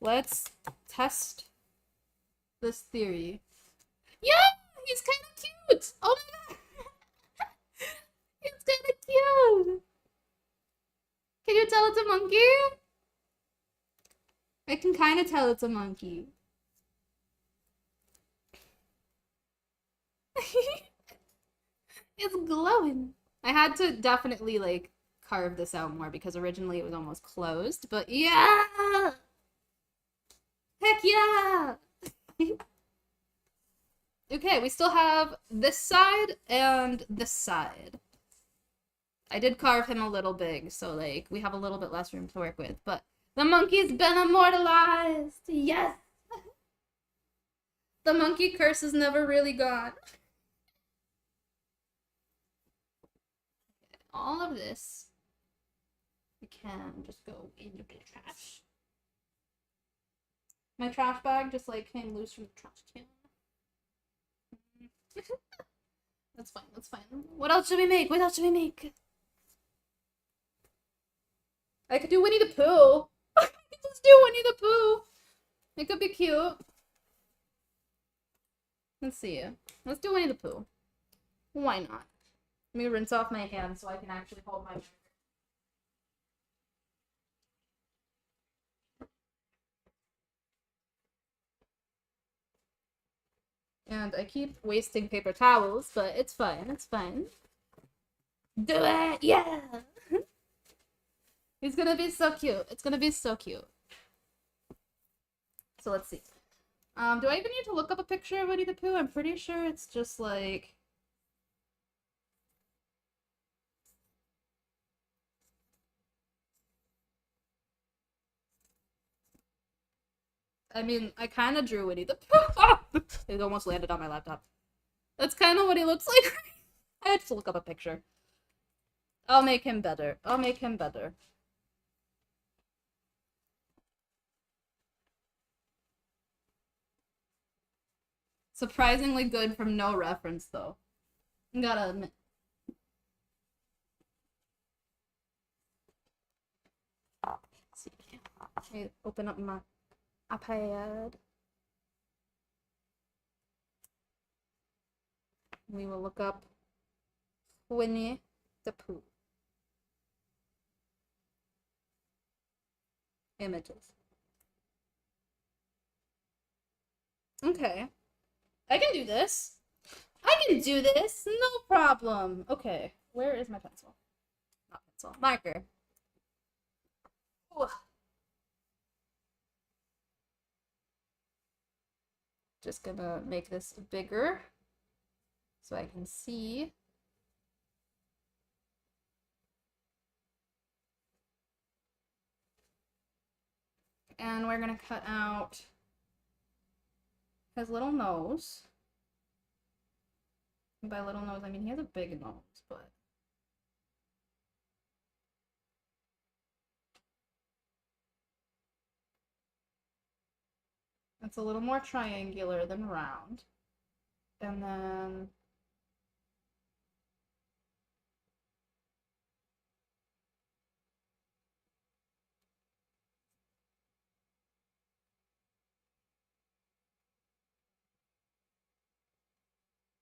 Let's test this theory. Yeah! He's kind of cute! Oh my god! He's kind of cute! Can you tell it's a monkey? I can kind of tell it's a monkey. It's glowing. I had to definitely, like, carve this out more because originally it was almost closed, but yeah! Heck yeah! Okay, we still have this side and this side. I did carve him a little big, so, like, we have a little bit less room to work with, but the monkey's been immortalized! Yes! The monkey curse is never really gone. All of this we can just go into the trash. My trash bag just like came loose from the trash can. That's fine, that's fine. What else should we make? What else should we make? I could do Winnie the Pooh. I could just do Winnie the Pooh. It could be cute. Let's see. Let's do Winnie the Pooh. Why not? Let me rinse off my hands so I can actually hold my... And I keep wasting paper towels, but it's fine, it's fine. Do it! Yeah! He's gonna be so cute. It's gonna be so cute. So let's see. Do I even need to look up a picture of Winnie the Pooh? I'm pretty sure it's just like... I mean, I kind of drew Winnie the Pooh. It almost landed on my laptop. That's kind of what he looks like. I had to look up a picture. I'll make him better. I'll make him better. Surprisingly good from no reference, though. Gotta admit. Let's see. Let me open up my iPad. We will look up Winnie the Pooh. Images. Okay. I can do this. I can do this. No problem. Okay. Where is my pencil? Not pencil. Marker. Ooh. Just gonna make this bigger so I can see. And we're gonna cut out his little nose. And by little nose, I mean he has a big nose, but... It's a little more triangular than round. And then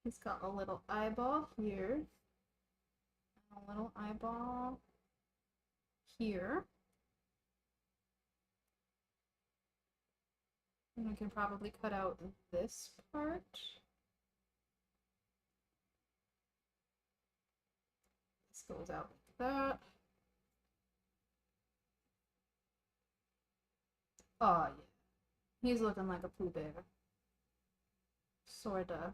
he's got a little eyeball here, and a little eyeball here. And we can probably cut out this part. This goes out like that. Oh, yeah. He's looking like a Pooh Bear. Sorta.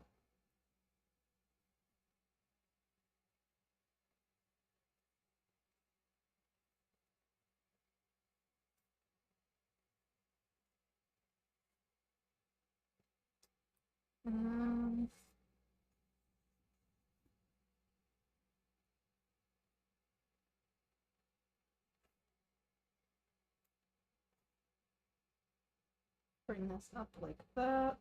Um, bring this up like that.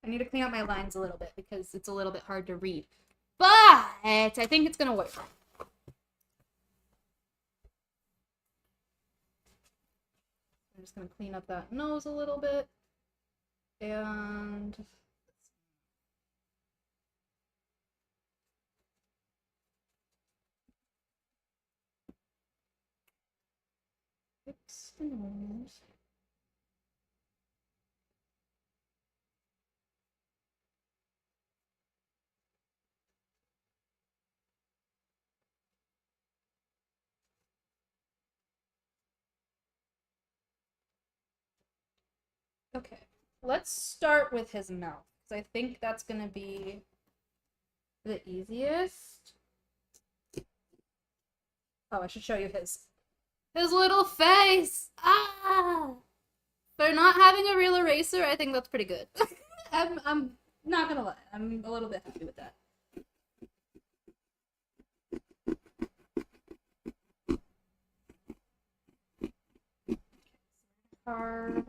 I need to clean up my lines a little bit because it's a little bit hard to read. But I think it's gonna work. I'm just gonna clean up that nose a little bit. And fix the nose. Okay, let's start with his mouth, because I think that's gonna be the easiest. Oh, I should show you his little face. Ah! For not having a real eraser, I think that's pretty good. I'm not gonna lie, I'm a little bit happy with that. Carve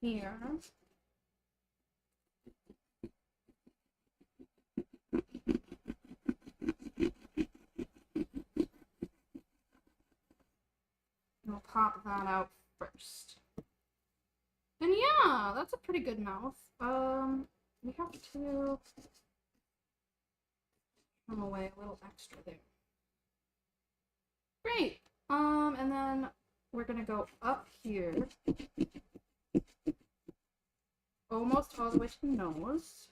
here. We'll pop that out first. And yeah, that's a pretty good mouth. We have to trim away a little extra there. Great. And then we're gonna go up here. Almost all the way to the nose.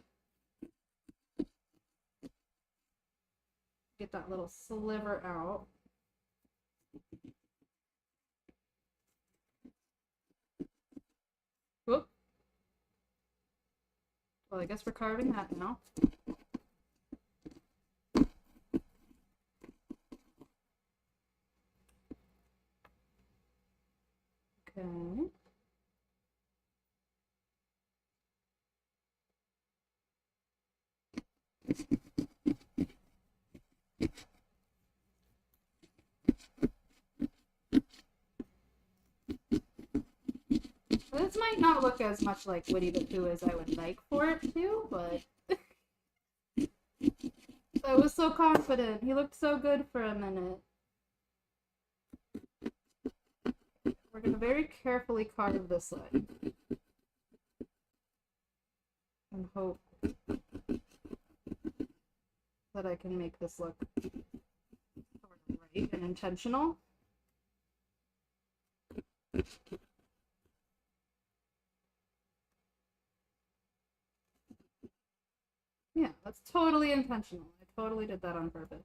Get that little sliver out. Whoop. Well, I guess we're carving that now. Okay. This might not look as much like Winnie the Pooh as I would like for it to, but I was so confident. He looked so good for a minute. We're gonna very carefully carve this line and hope that I can make this look right and intentional. Yeah, that's totally intentional. I totally did that on purpose.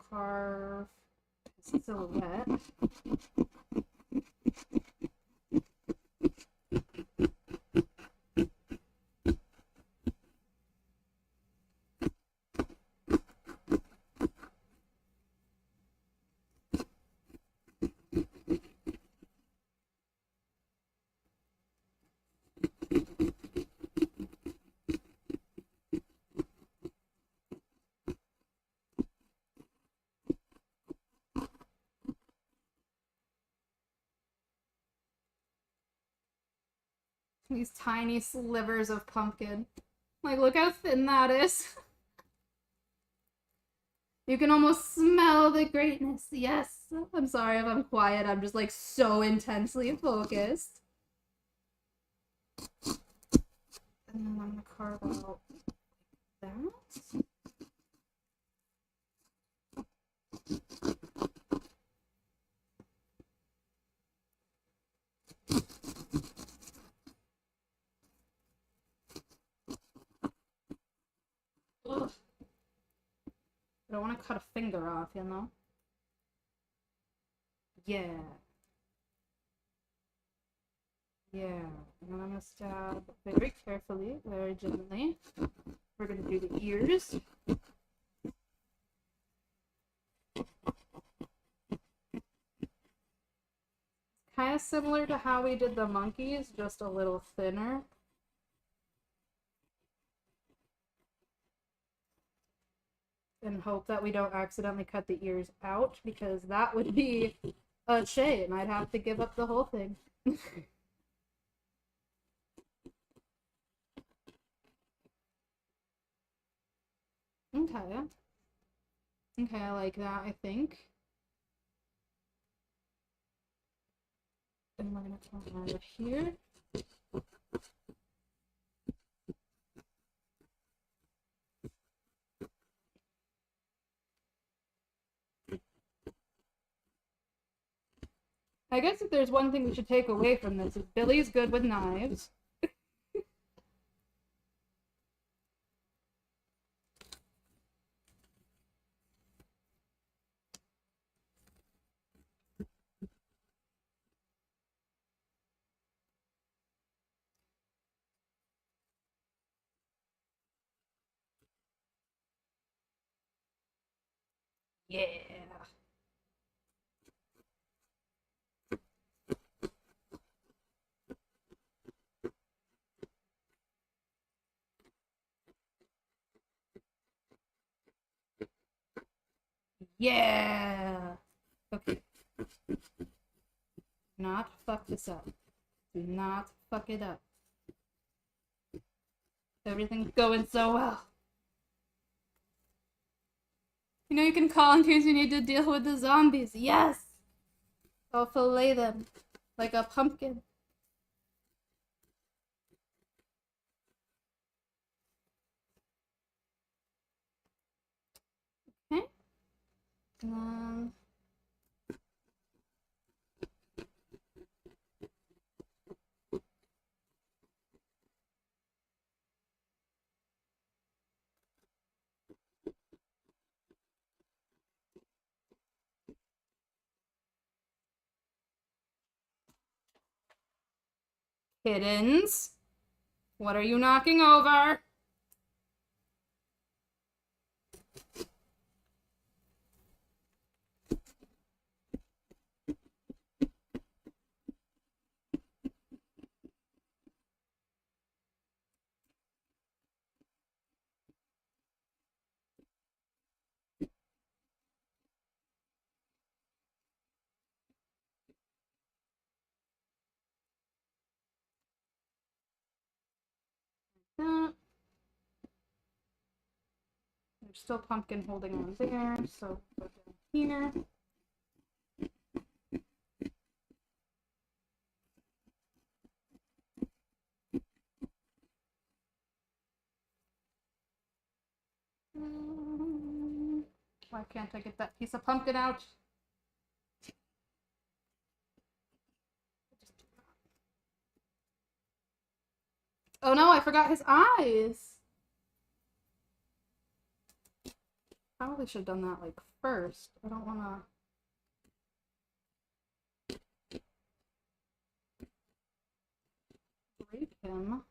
Carve silhouette. These tiny slivers of pumpkin. Like, look how thin that is. You can almost smell the greatness. Yes. I'm sorry if I'm quiet. I'm just like so intensely focused. And then I'm gonna carve out that. Ugh. I don't want to cut a finger off, you know? Yeah. Yeah. And then I'm gonna stab very carefully, very gently. We're gonna do the ears. Kind of similar to how we did the monkeys, just a little thinner. And hope that we don't accidentally cut the ears out, because that would be a shame. I'd have to give up the whole thing. Okay. Okay, I like that, I think. And we're gonna come out of here. I guess if there's one thing we should take away from this, is Billie's good with knives. Yeah. Yeah. Okay. Not fuck this up. Do not fuck it up. Everything's going so well. You know you can call in case you need to deal with the zombies. Yes! I'll fillet them like a pumpkin. Okay. Kittens, what are you knocking over? There's still pumpkin holding on there, so go down here. Why can't I get that piece of pumpkin out? Oh no, I forgot his eyes. Probably should have done that like first. I don't want to break him.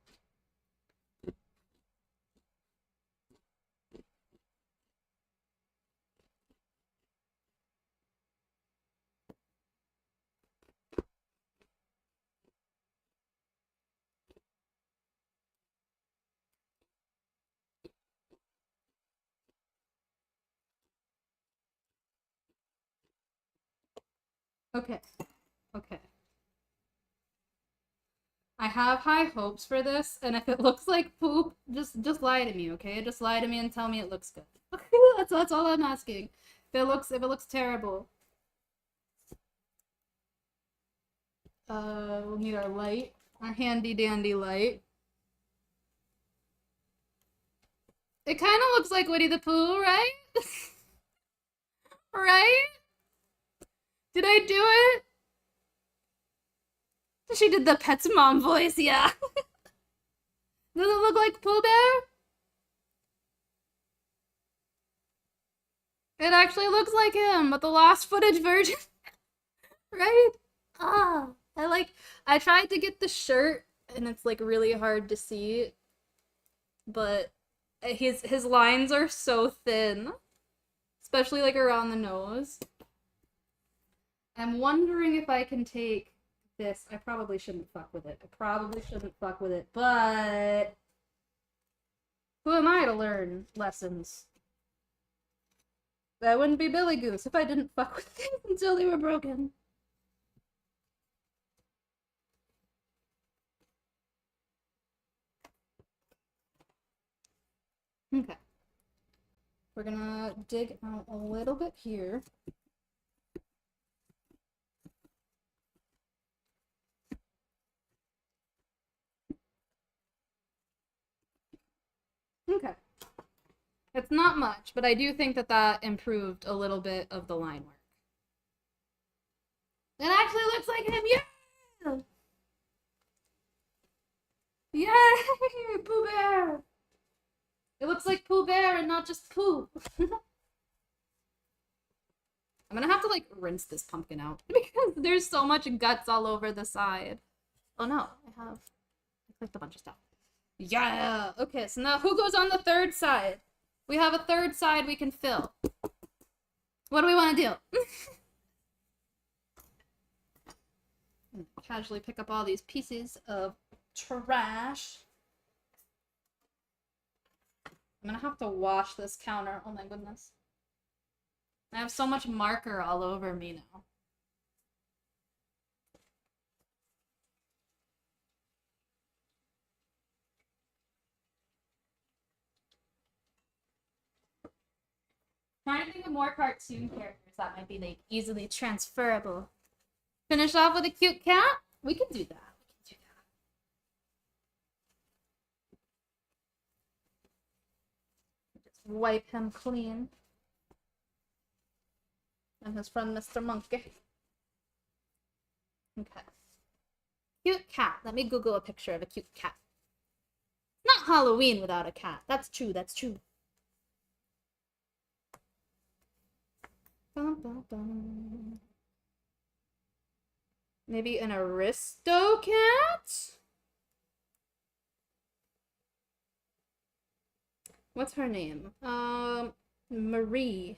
Okay. Okay. I have high hopes for this, and if it looks like poop, just lie to me, okay? Just lie to me and tell me it looks good. That's all I'm asking. If it looks terrible, we'll need our light, our handy dandy light. It kind of looks like Winnie the Pooh, right? Right? Did I do it? She did the Pet's mom voice, yeah. Does it look like Pooh Bear? It actually looks like him, but the lost footage version, right? Ah, I tried to get the shirt, and it's like really hard to see, but his lines are so thin, especially like around the nose. I'm wondering if I can take this. I probably shouldn't fuck with it. But who am I to learn lessons? That wouldn't be Billy Goose if I didn't fuck with things until they were broken. Okay. We're gonna dig out a little bit here. Okay. It's not much, but I do think that improved a little bit of the line work. It actually looks like him, yeah! Yay! Pooh Bear! It looks like Pooh Bear and not just Pooh. I'm gonna have to like rinse this pumpkin out because there's so much guts all over the side. Oh no, I clicked a bunch of stuff. Yeah! Okay, so now who goes on the third side? We have a third side we can fill. What do we want to do? Casually pick up all these pieces of trash. I'm gonna have to wash this counter. Oh my goodness. I have so much marker all over me now. Trying to think of more cartoon characters that might be like easily transferable. Finish off with a cute cat? We can do that. Just wipe him clean. And his friend Mr. Monkey. Okay. Cute cat. Let me Google a picture of a cute cat. Not Halloween without a cat. That's true, that's true. Bum, bum, bum. Maybe an Aristocat? What's her name? Marie.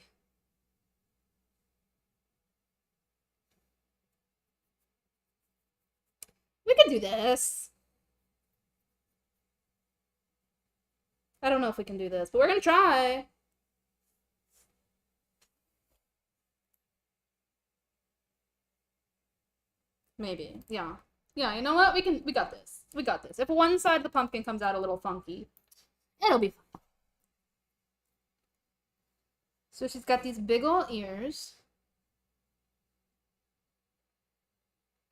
We can do this. I don't know if we can do this, but we're gonna try. Maybe. Yeah. Yeah, you know what? We got this. We got this. If one side of the pumpkin comes out a little funky, it'll be fine. So she's got these big ol' ears.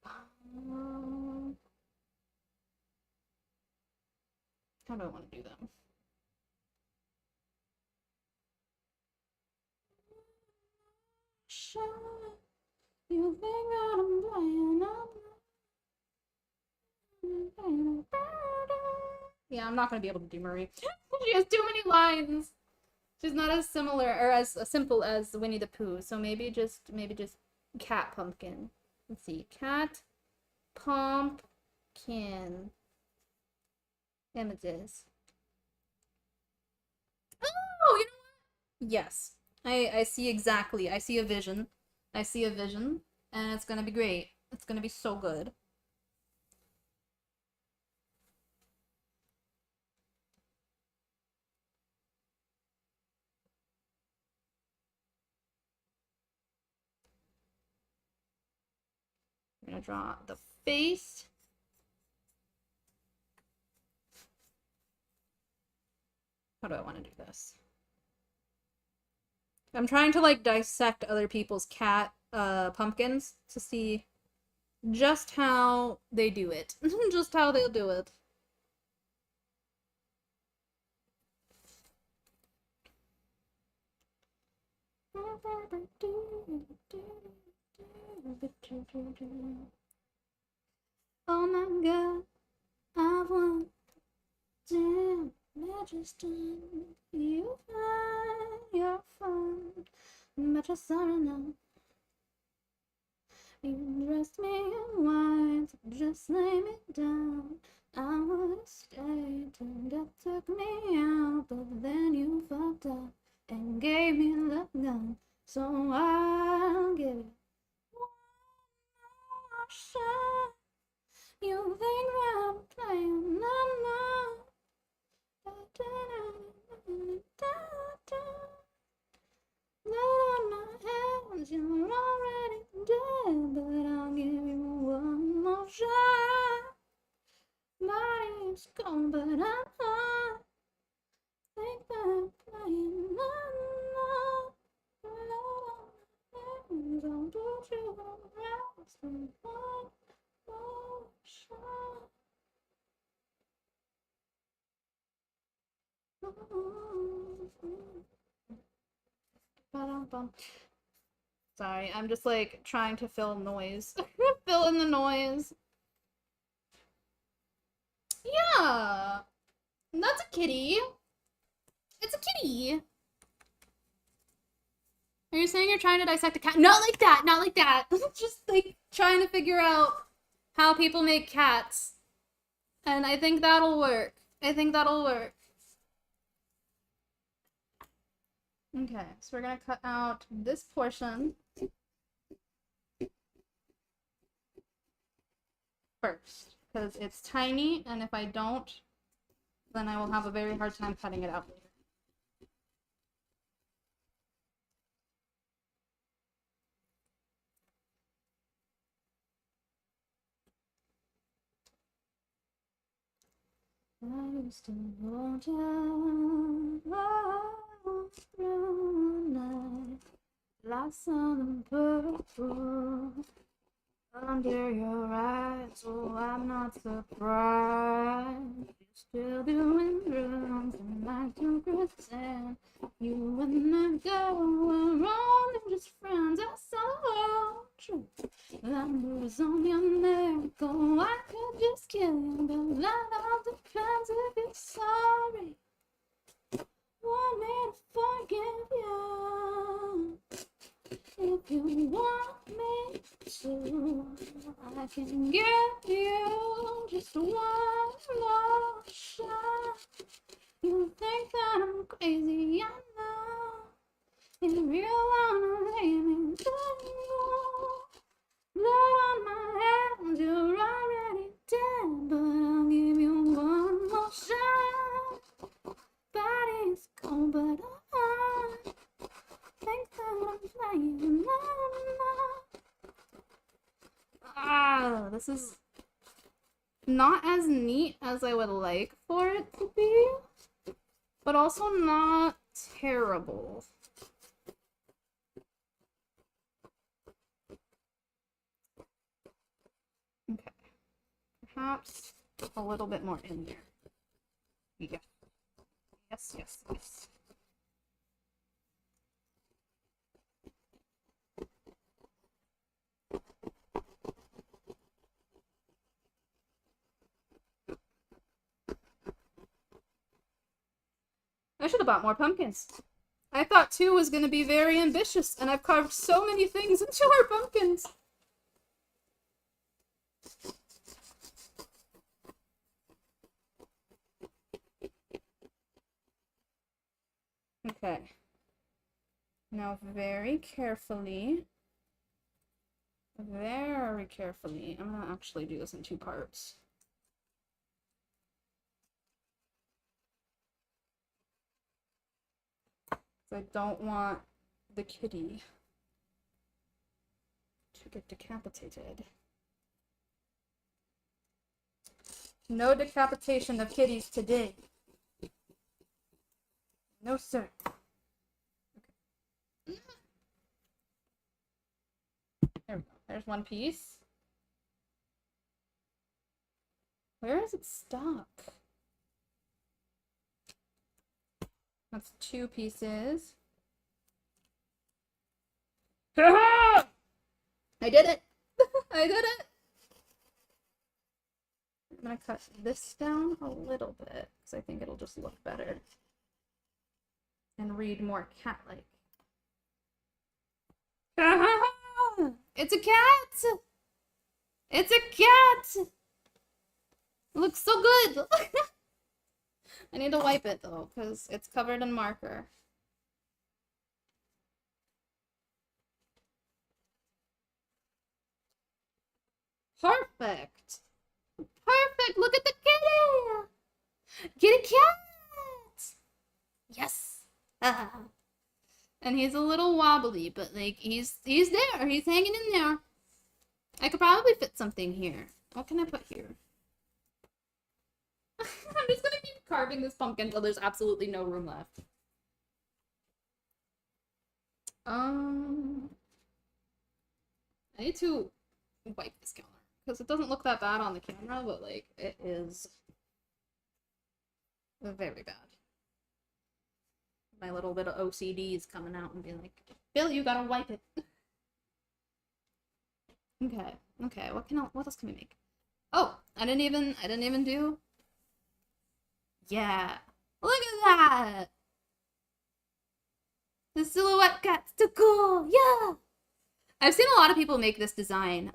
How do I want to do them? You think that I'm playing Yeah, I'm not gonna be able to do Marie. She has too many lines. She's not as similar or as simple as Winnie the Pooh. So maybe just cat pumpkin. Let's see, cat pumpkin images. Oh, you know what? Yes, I see exactly. I see a vision. I see a vision, and it's gonna be great. It's gonna be so good. I'm gonna draw the face. How do I want to do this? I'm trying to like dissect other people's cat pumpkins to see just how they do it. Just how they'll do it. Oh my god, I've won. Damn, Majesty, you find you're fun, but you're sorry now. You dressed me in white, just lay me down. I would've stayed till death took me out, but then you fucked up and gave me the gun. So I'll give it one more shot. You think that I'm playing? No. Blood on my hands, you're already dead, but I'll give you one more shot. Body's gone, but I'm not. Think that I'm playing, no. Blood on my hands, I'll put you around for one more shot. Sorry, I'm just like trying to fill noise. Fill in the noise. Yeah, that's a kitty. It's a kitty. Are you saying you're trying to dissect a cat? Not like that, not like that. Just like trying to figure out how people make cats. And I think that'll work. I think that'll work. Okay, so we're gonna cut out this portion first, because it's tiny, and if I don't, then I will have a very hard time cutting it out later. I used to go down through the night, lost on purple under your eyes. Oh, I'm not surprised. You're still doing drugs and like to pretend you and the girl were only just friends. I saw true. That bruise on your neck, oh, I could just kill you, but that all depends if you're sorry. Want me to forgive you? If you want me to, I can give you just one more shot. You think that I'm crazy, I know. If you wanna lay me down, blood on my hands, you're already dead, but I'll give you one more shot. Body's cold, but I think that I'm playing, no. Ah, this is not as neat as I would like for it to be, but also not terrible. Okay, perhaps a little bit more in there. Yeah. Yes. I should have bought more pumpkins. I thought 2 was going to be very ambitious, and I've carved so many things into our pumpkins. Okay. Now very carefully, I'm going to actually do this in 2 parts. I don't want the kitty to get decapitated. No decapitation of kitties today. No, sir. There we go. There's one piece. Where is it stuck? That's 2 pieces. I did it! I did it! I'm gonna cut this down a little bit because I think it'll just look better and read more cat-like. It's a cat! It's a cat! It looks so good! I need to wipe it though, because it's covered in marker. Perfect! Perfect! Look at the kitty! Get a cat! Yes! And he's a little wobbly, but like he's there. He's hanging in there. I could probably fit something here. What can I put here? I'm just gonna keep carving this pumpkin until there's absolutely no room left. I need to wipe this counter because it doesn't look that bad on the camera, but like it is very bad. My little bit of OCD is coming out and being like, Bill, you gotta wipe it. Okay, what else can we make? Oh, I didn't even do. Yeah. Look at that! The silhouette cat's too cool! Yeah! I've seen a lot of people make this design.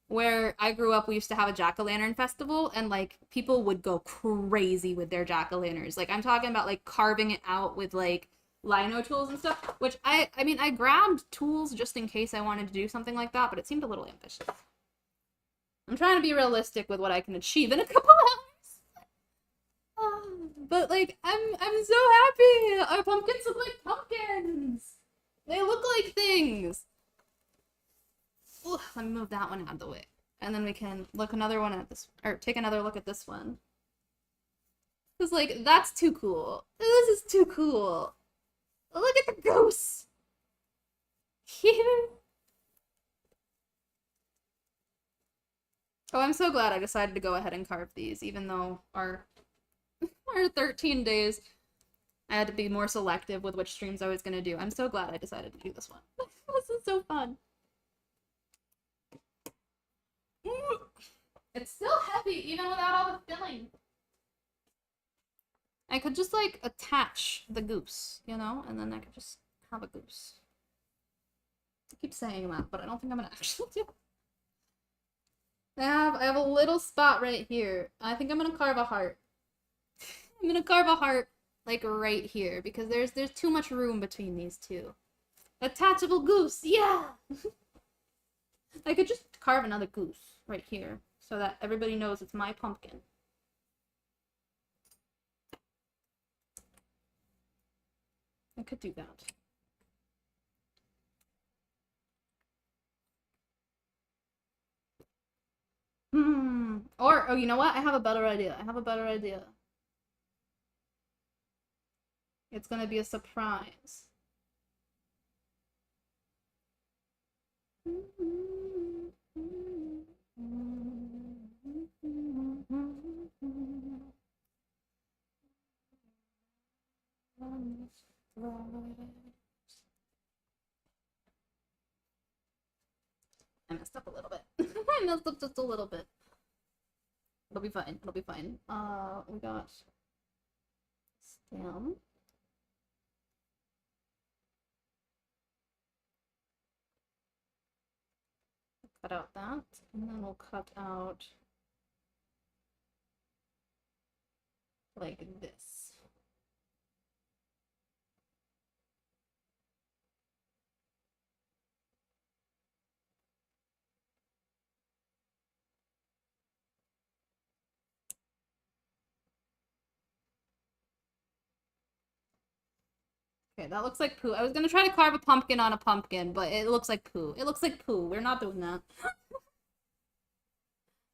Where I grew up, we used to have a jack-o'-lantern festival, and like people would go crazy with their jack-o'-lanterns. Like I'm talking about like carving it out with like lino tools and stuff, which I mean I grabbed tools just in case I wanted to do something like that, but it seemed a little ambitious. I'm trying to be realistic with what I can achieve in a couple hours. But like I'm so happy. Our pumpkins look like pumpkins. They look like things. Ugh, let me move that one out of the way. And then we can look another one at this, or take another look at this one. Cause like, that's too cool. This is too cool. Look at the goose! Here. Oh, I'm so glad I decided to go ahead and carve these, even though our 13 days, I had to be more selective with which streams I was gonna do. I'm so glad I decided to do this one. This is so fun. It's still heavy, even without all the filling. I could just, like, attach the goose, you know? And then I could just have a goose. I keep saying that, but I don't think I'm gonna actually do it. I have a little spot right here. I think I'm gonna carve a heart. I'm gonna carve a heart, like, right here, because there's too much room between these two. Attachable goose, yeah! I could just carve another goose right here, so that everybody knows it's my pumpkin. I could do that. Or, oh, you know what? I have a better idea. It's gonna be a surprise. I messed up a little bit. I messed up just a little bit. It'll be fine. It'll be fine. We got stem. Cut out that, and then we'll cut out like this. Okay, that looks like poo. I was gonna try to carve a pumpkin on a pumpkin, but it looks like poo. It looks like poo. We're not doing that.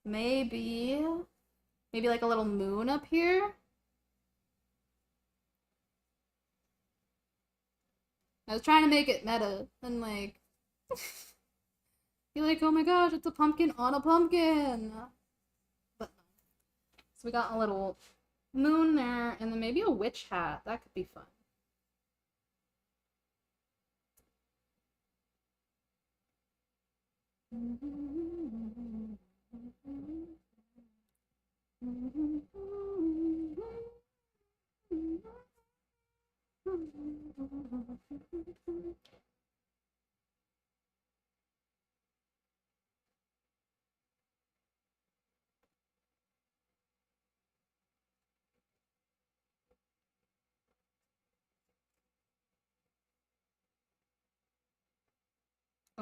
Maybe like a little moon up here. I was trying to make it meta and like you're like, oh my gosh, it's a pumpkin on a pumpkin. But so we got a little moon there, and then maybe a witch hat. That could be fun.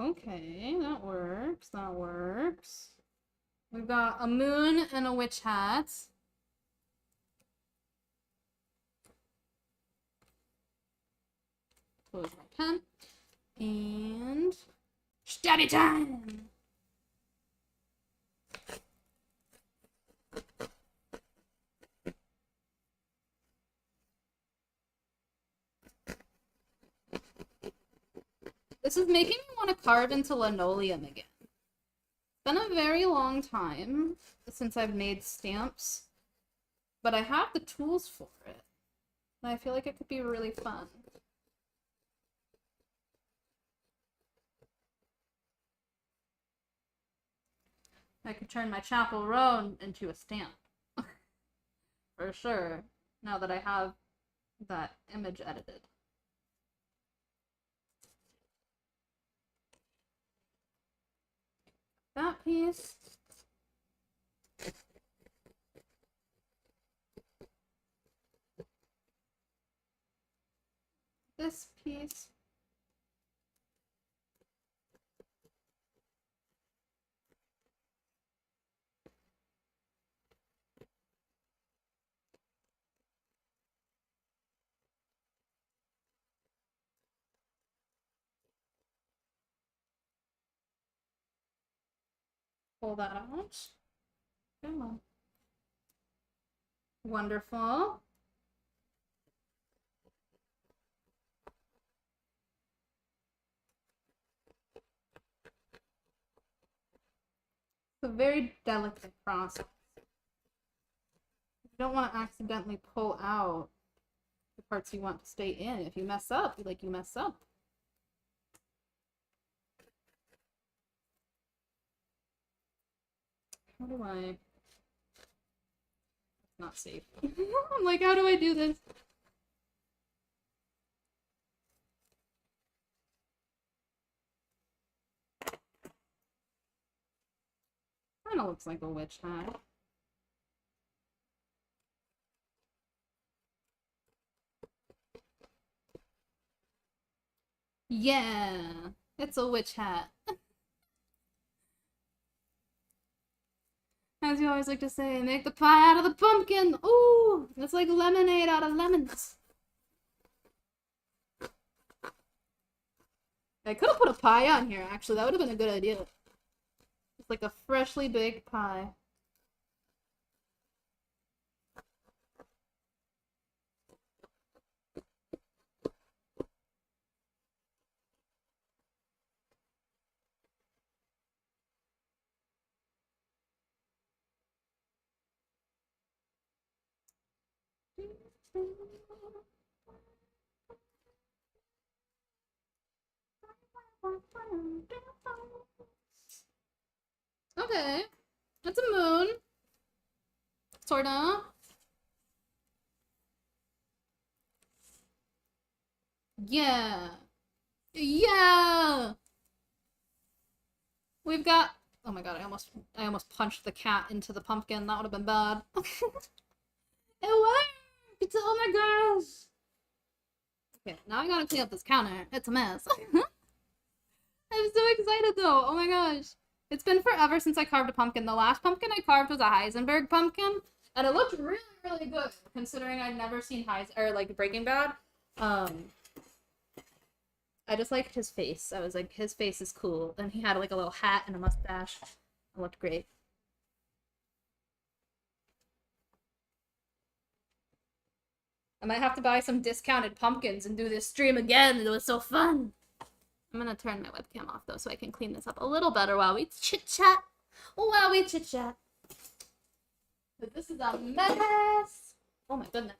Okay, that works. That works. We've got a moon and a witch hat. Close my pen. And study time! This is making me want to carve into linoleum again. It's been a very long time since I've made stamps, but I have the tools for it. And I feel like it could be really fun. I could turn my Chapel Roan into a stamp. For sure. Now that I have that image edited. That piece. This piece. Pull that out. Come on. Wonderful. It's a very delicate process. You don't want to accidentally pull out the parts you want to stay in. If you mess up, you mess up. How do I... It's not safe. I'm like, how do I do this? Kinda looks like a witch hat. Yeah, it's a witch hat. As you always like to say, make the pie out of the pumpkin. Ooh, it's like lemonade out of lemons. I could have put a pie on here, actually. That would have been a good idea. It's like a freshly baked pie. Okay, that's a moon. Sorta. Yeah. Yeah! We've got... Oh my god, I almost punched the cat into the pumpkin. That would have been bad. It worked! Oh my gosh! Okay, now I gotta clean up this counter. It's a mess. I'm so excited though. Oh my gosh. It's been forever since I carved a pumpkin. The last pumpkin I carved was a Heisenberg pumpkin, and it looked really, really good considering I'd never seen Breaking Bad. I just liked his face. I was like, his face is cool. And he had like a little hat and a mustache. It looked great. I might have to buy some discounted pumpkins and do this stream again. It was so fun. I'm gonna turn my webcam off though so I can clean this up a little better while we chit-chat. While we chit-chat. But this is a mess. Oh my goodness.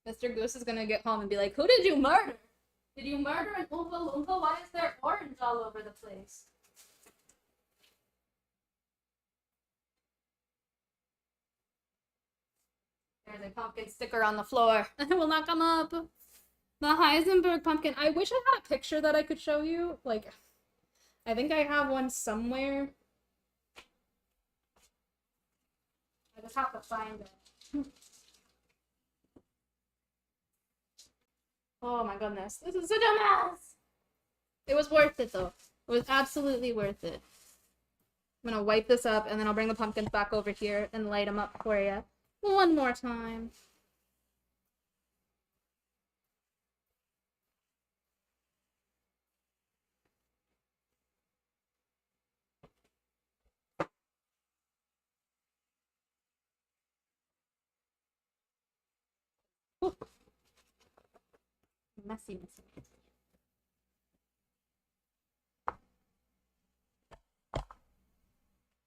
Mr. Goose is gonna get home and be like, who did you murder? Did you murder an Oompa Loompa? Why is there orange all over the place? There's a pumpkin sticker on the floor. It will not come up. The Heisenberg pumpkin. I wish I had a picture that I could show you. Like, I think I have one somewhere. I just have to find it. Oh my goodness. This is such a mess! It was worth it though. It was absolutely worth it. I'm gonna wipe this up and then I'll bring the pumpkins back over here and light them up for you. One more time. Ooh. Messy, messy, messy.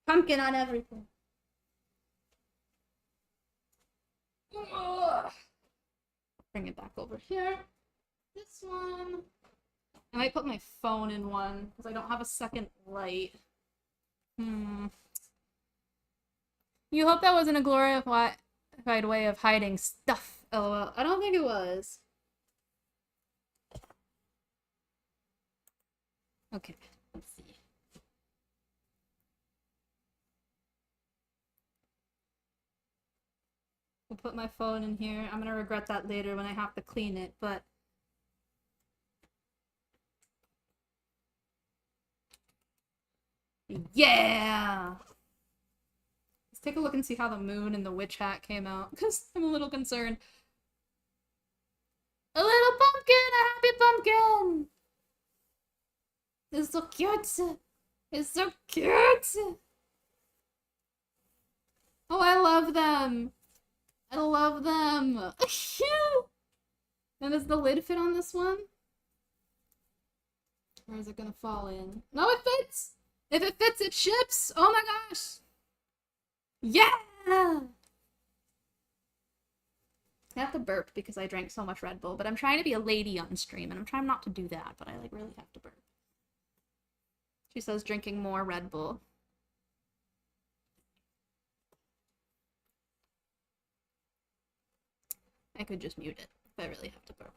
Pumpkin on everything. Ugh. Bring it back over here. This one. I might put my phone in one because I don't have a second light. You hope that wasn't a glorified way of hiding stuff. LOL. I don't think it was. Okay, let's see. We'll put my phone in here. I'm gonna regret that later when I have to clean it, but... Yeah! Let's take a look and see how the moon and the witch hat came out, because I'm a little concerned. A little pumpkin! A happy pumpkin! It's so cute! It's so cute! Oh, I love them! I love them! Now, does the lid fit on this one? Or is it gonna fall in? No, it fits! If it fits, it ships! Oh my gosh! Yeah! I have to burp because I drank so much Red Bull, but I'm trying to be a lady on stream, and I'm trying not to do that, but I, like, really have to burp. She says drinking more Red Bull. I could just mute it if I really have to burp.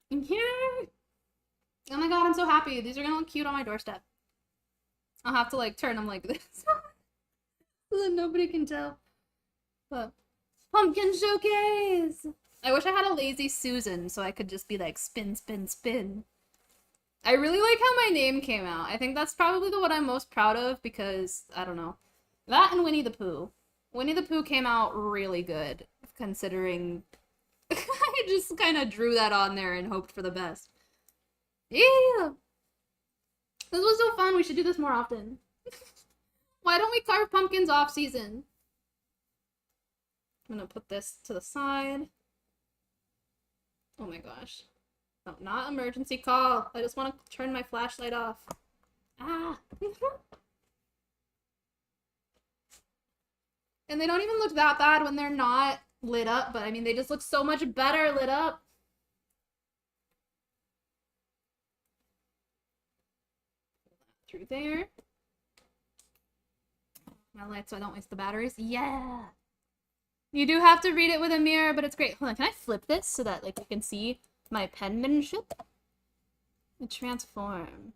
Yay! Oh my god, I'm so happy. These are gonna look cute on my doorstep. I'll have to, like, turn them like this. So that nobody can tell. But, pumpkin showcase! I wish I had a lazy Susan so I could just be like, spin, spin, spin. I really like how my name came out. I think that's probably the one I'm most proud of because, I don't know. That and Winnie the Pooh. Winnie the Pooh came out really good, considering I just kind of drew that on there and hoped for the best. Yeah! This was so fun. We should do this more often. Why don't we carve pumpkins off season? I'm gonna put this to the side. Oh my gosh. No, not emergency call. I just want to turn my flashlight off. Ah! And they don't even look that bad when they're not lit up, but I mean, they just look so much better lit up. Through there. My light so I don't waste the batteries. Yeah! You do have to read it with a mirror, but it's great. Hold on, can I flip this so that, like, you can see my penmanship? And transform.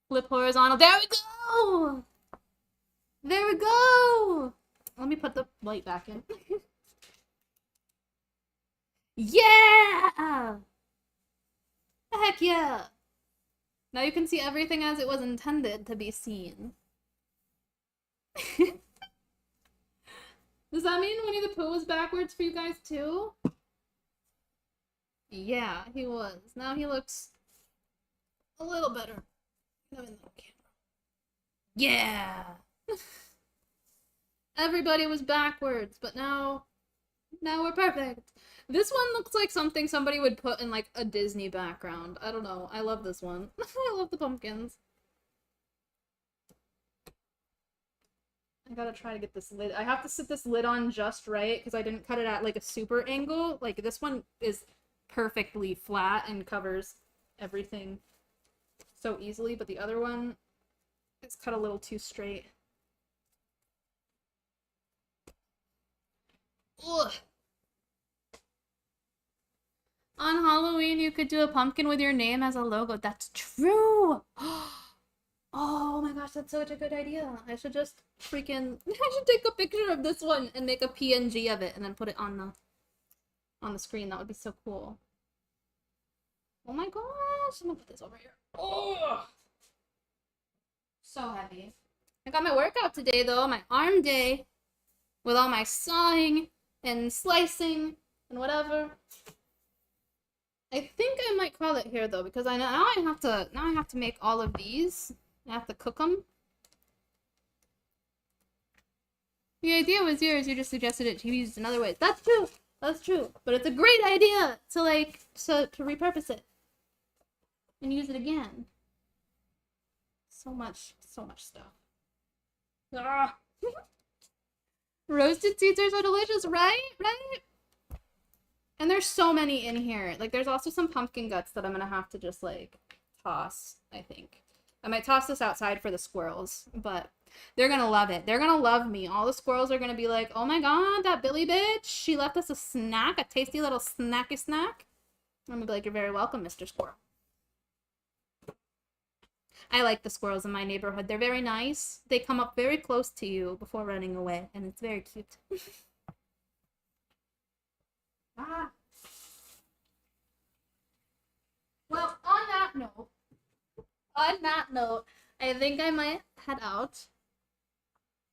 Flip horizontal. There we go! There we go! Let me put the light back in. Yeah! Heck yeah! Now you can see everything as it was intended to be seen. Does that mean Winnie the Pooh was backwards for you guys too? Yeah, he was. Now he looks a little better. Yeah! Everybody was backwards, but now we're perfect. This one looks like something somebody would put in like a Disney background. I don't know. I love this one. I love the pumpkins. I gotta try to get this lid. I have to sit this lid on just right because I didn't cut it at like a super angle. Like this one is perfectly flat and covers everything so easily, but the other one is cut a little too straight. Ugh. On Halloween, you could do a pumpkin with your name as a logo. That's true! Oh my gosh, that's such a good idea. I should just freaking... I should take a picture of this one and make a PNG of it and then put it on the screen. That would be so cool. Oh my gosh, I'm gonna put this over here. Oh! So heavy. I got my workout today though, my arm day. With all my sawing and slicing and whatever. I think I might call it here though, because now I have to make all of these. I have to cook them. The idea was yours, you just suggested it to be used in other ways. That's true. That's true. But it's a great idea to repurpose it. And use it again. So much stuff. Ah. Roasted seeds are so delicious, right? Right? And there's so many in here. Like, there's also some pumpkin guts that I'm gonna have to just, like, toss, I think. I might toss this outside for the squirrels, but they're gonna love it. They're gonna love me. All the squirrels are gonna be like, oh my god, that Billie bitch, she left us a snack, a tasty little snacky snack. I'm gonna be like, you're very welcome, Mr. Squirrel. I like the squirrels in my neighborhood. They're very nice. They come up very close to you before running away, and it's very cute. Ah. Well, on that note, I think I might head out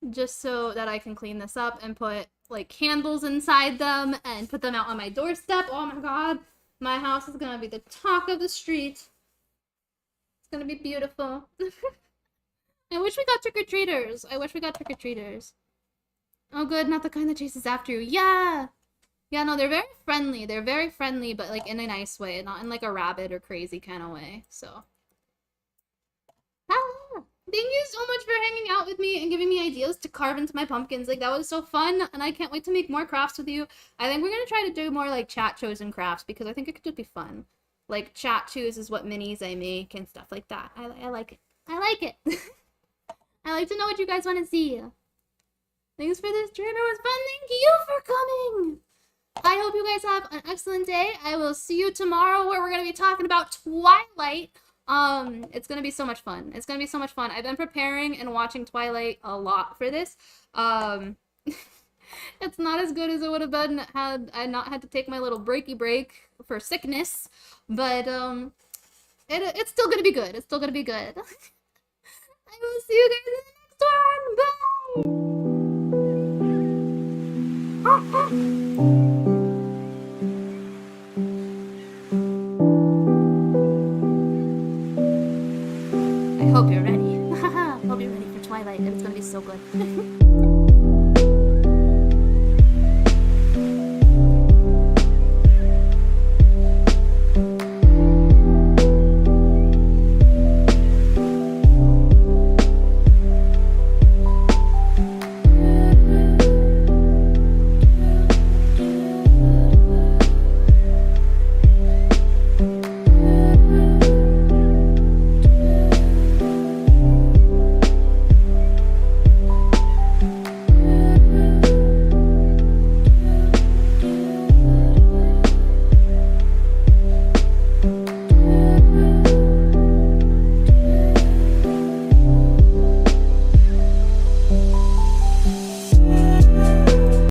just so that I can clean this up and put like candles inside them and put them out on my doorstep. Oh my god, my house is gonna be the talk of the street. It's gonna be beautiful. I wish we got trick-or-treaters. Oh good, not the kind that chases after you. Yeah! Yeah, no, they're very friendly. They're very friendly, but like in a nice way, not in like a rabid or crazy kind of way. So, ah, thank you so much for hanging out with me and giving me ideas to carve into my pumpkins. Like that was so fun, and I can't wait to make more crafts with you. I think we're gonna try to do more like chat shows and crafts because I think it could just be fun. Like chat chooses what minis I make and stuff like that. I like it. I like it. I like to know what you guys want to see. Thanks for this trip. It was fun. Thank you for coming. I hope you guys have an excellent day. I will see you tomorrow where we're going to be talking about Twilight. It's going to be so much fun. It's going to be so much fun. I've been preparing and watching Twilight a lot for this. It's not as good as it would have been had I not had to take my little breaky break for sickness. But, it's still going to be good. It's still going to be good. I will see you guys in the next one. Bye!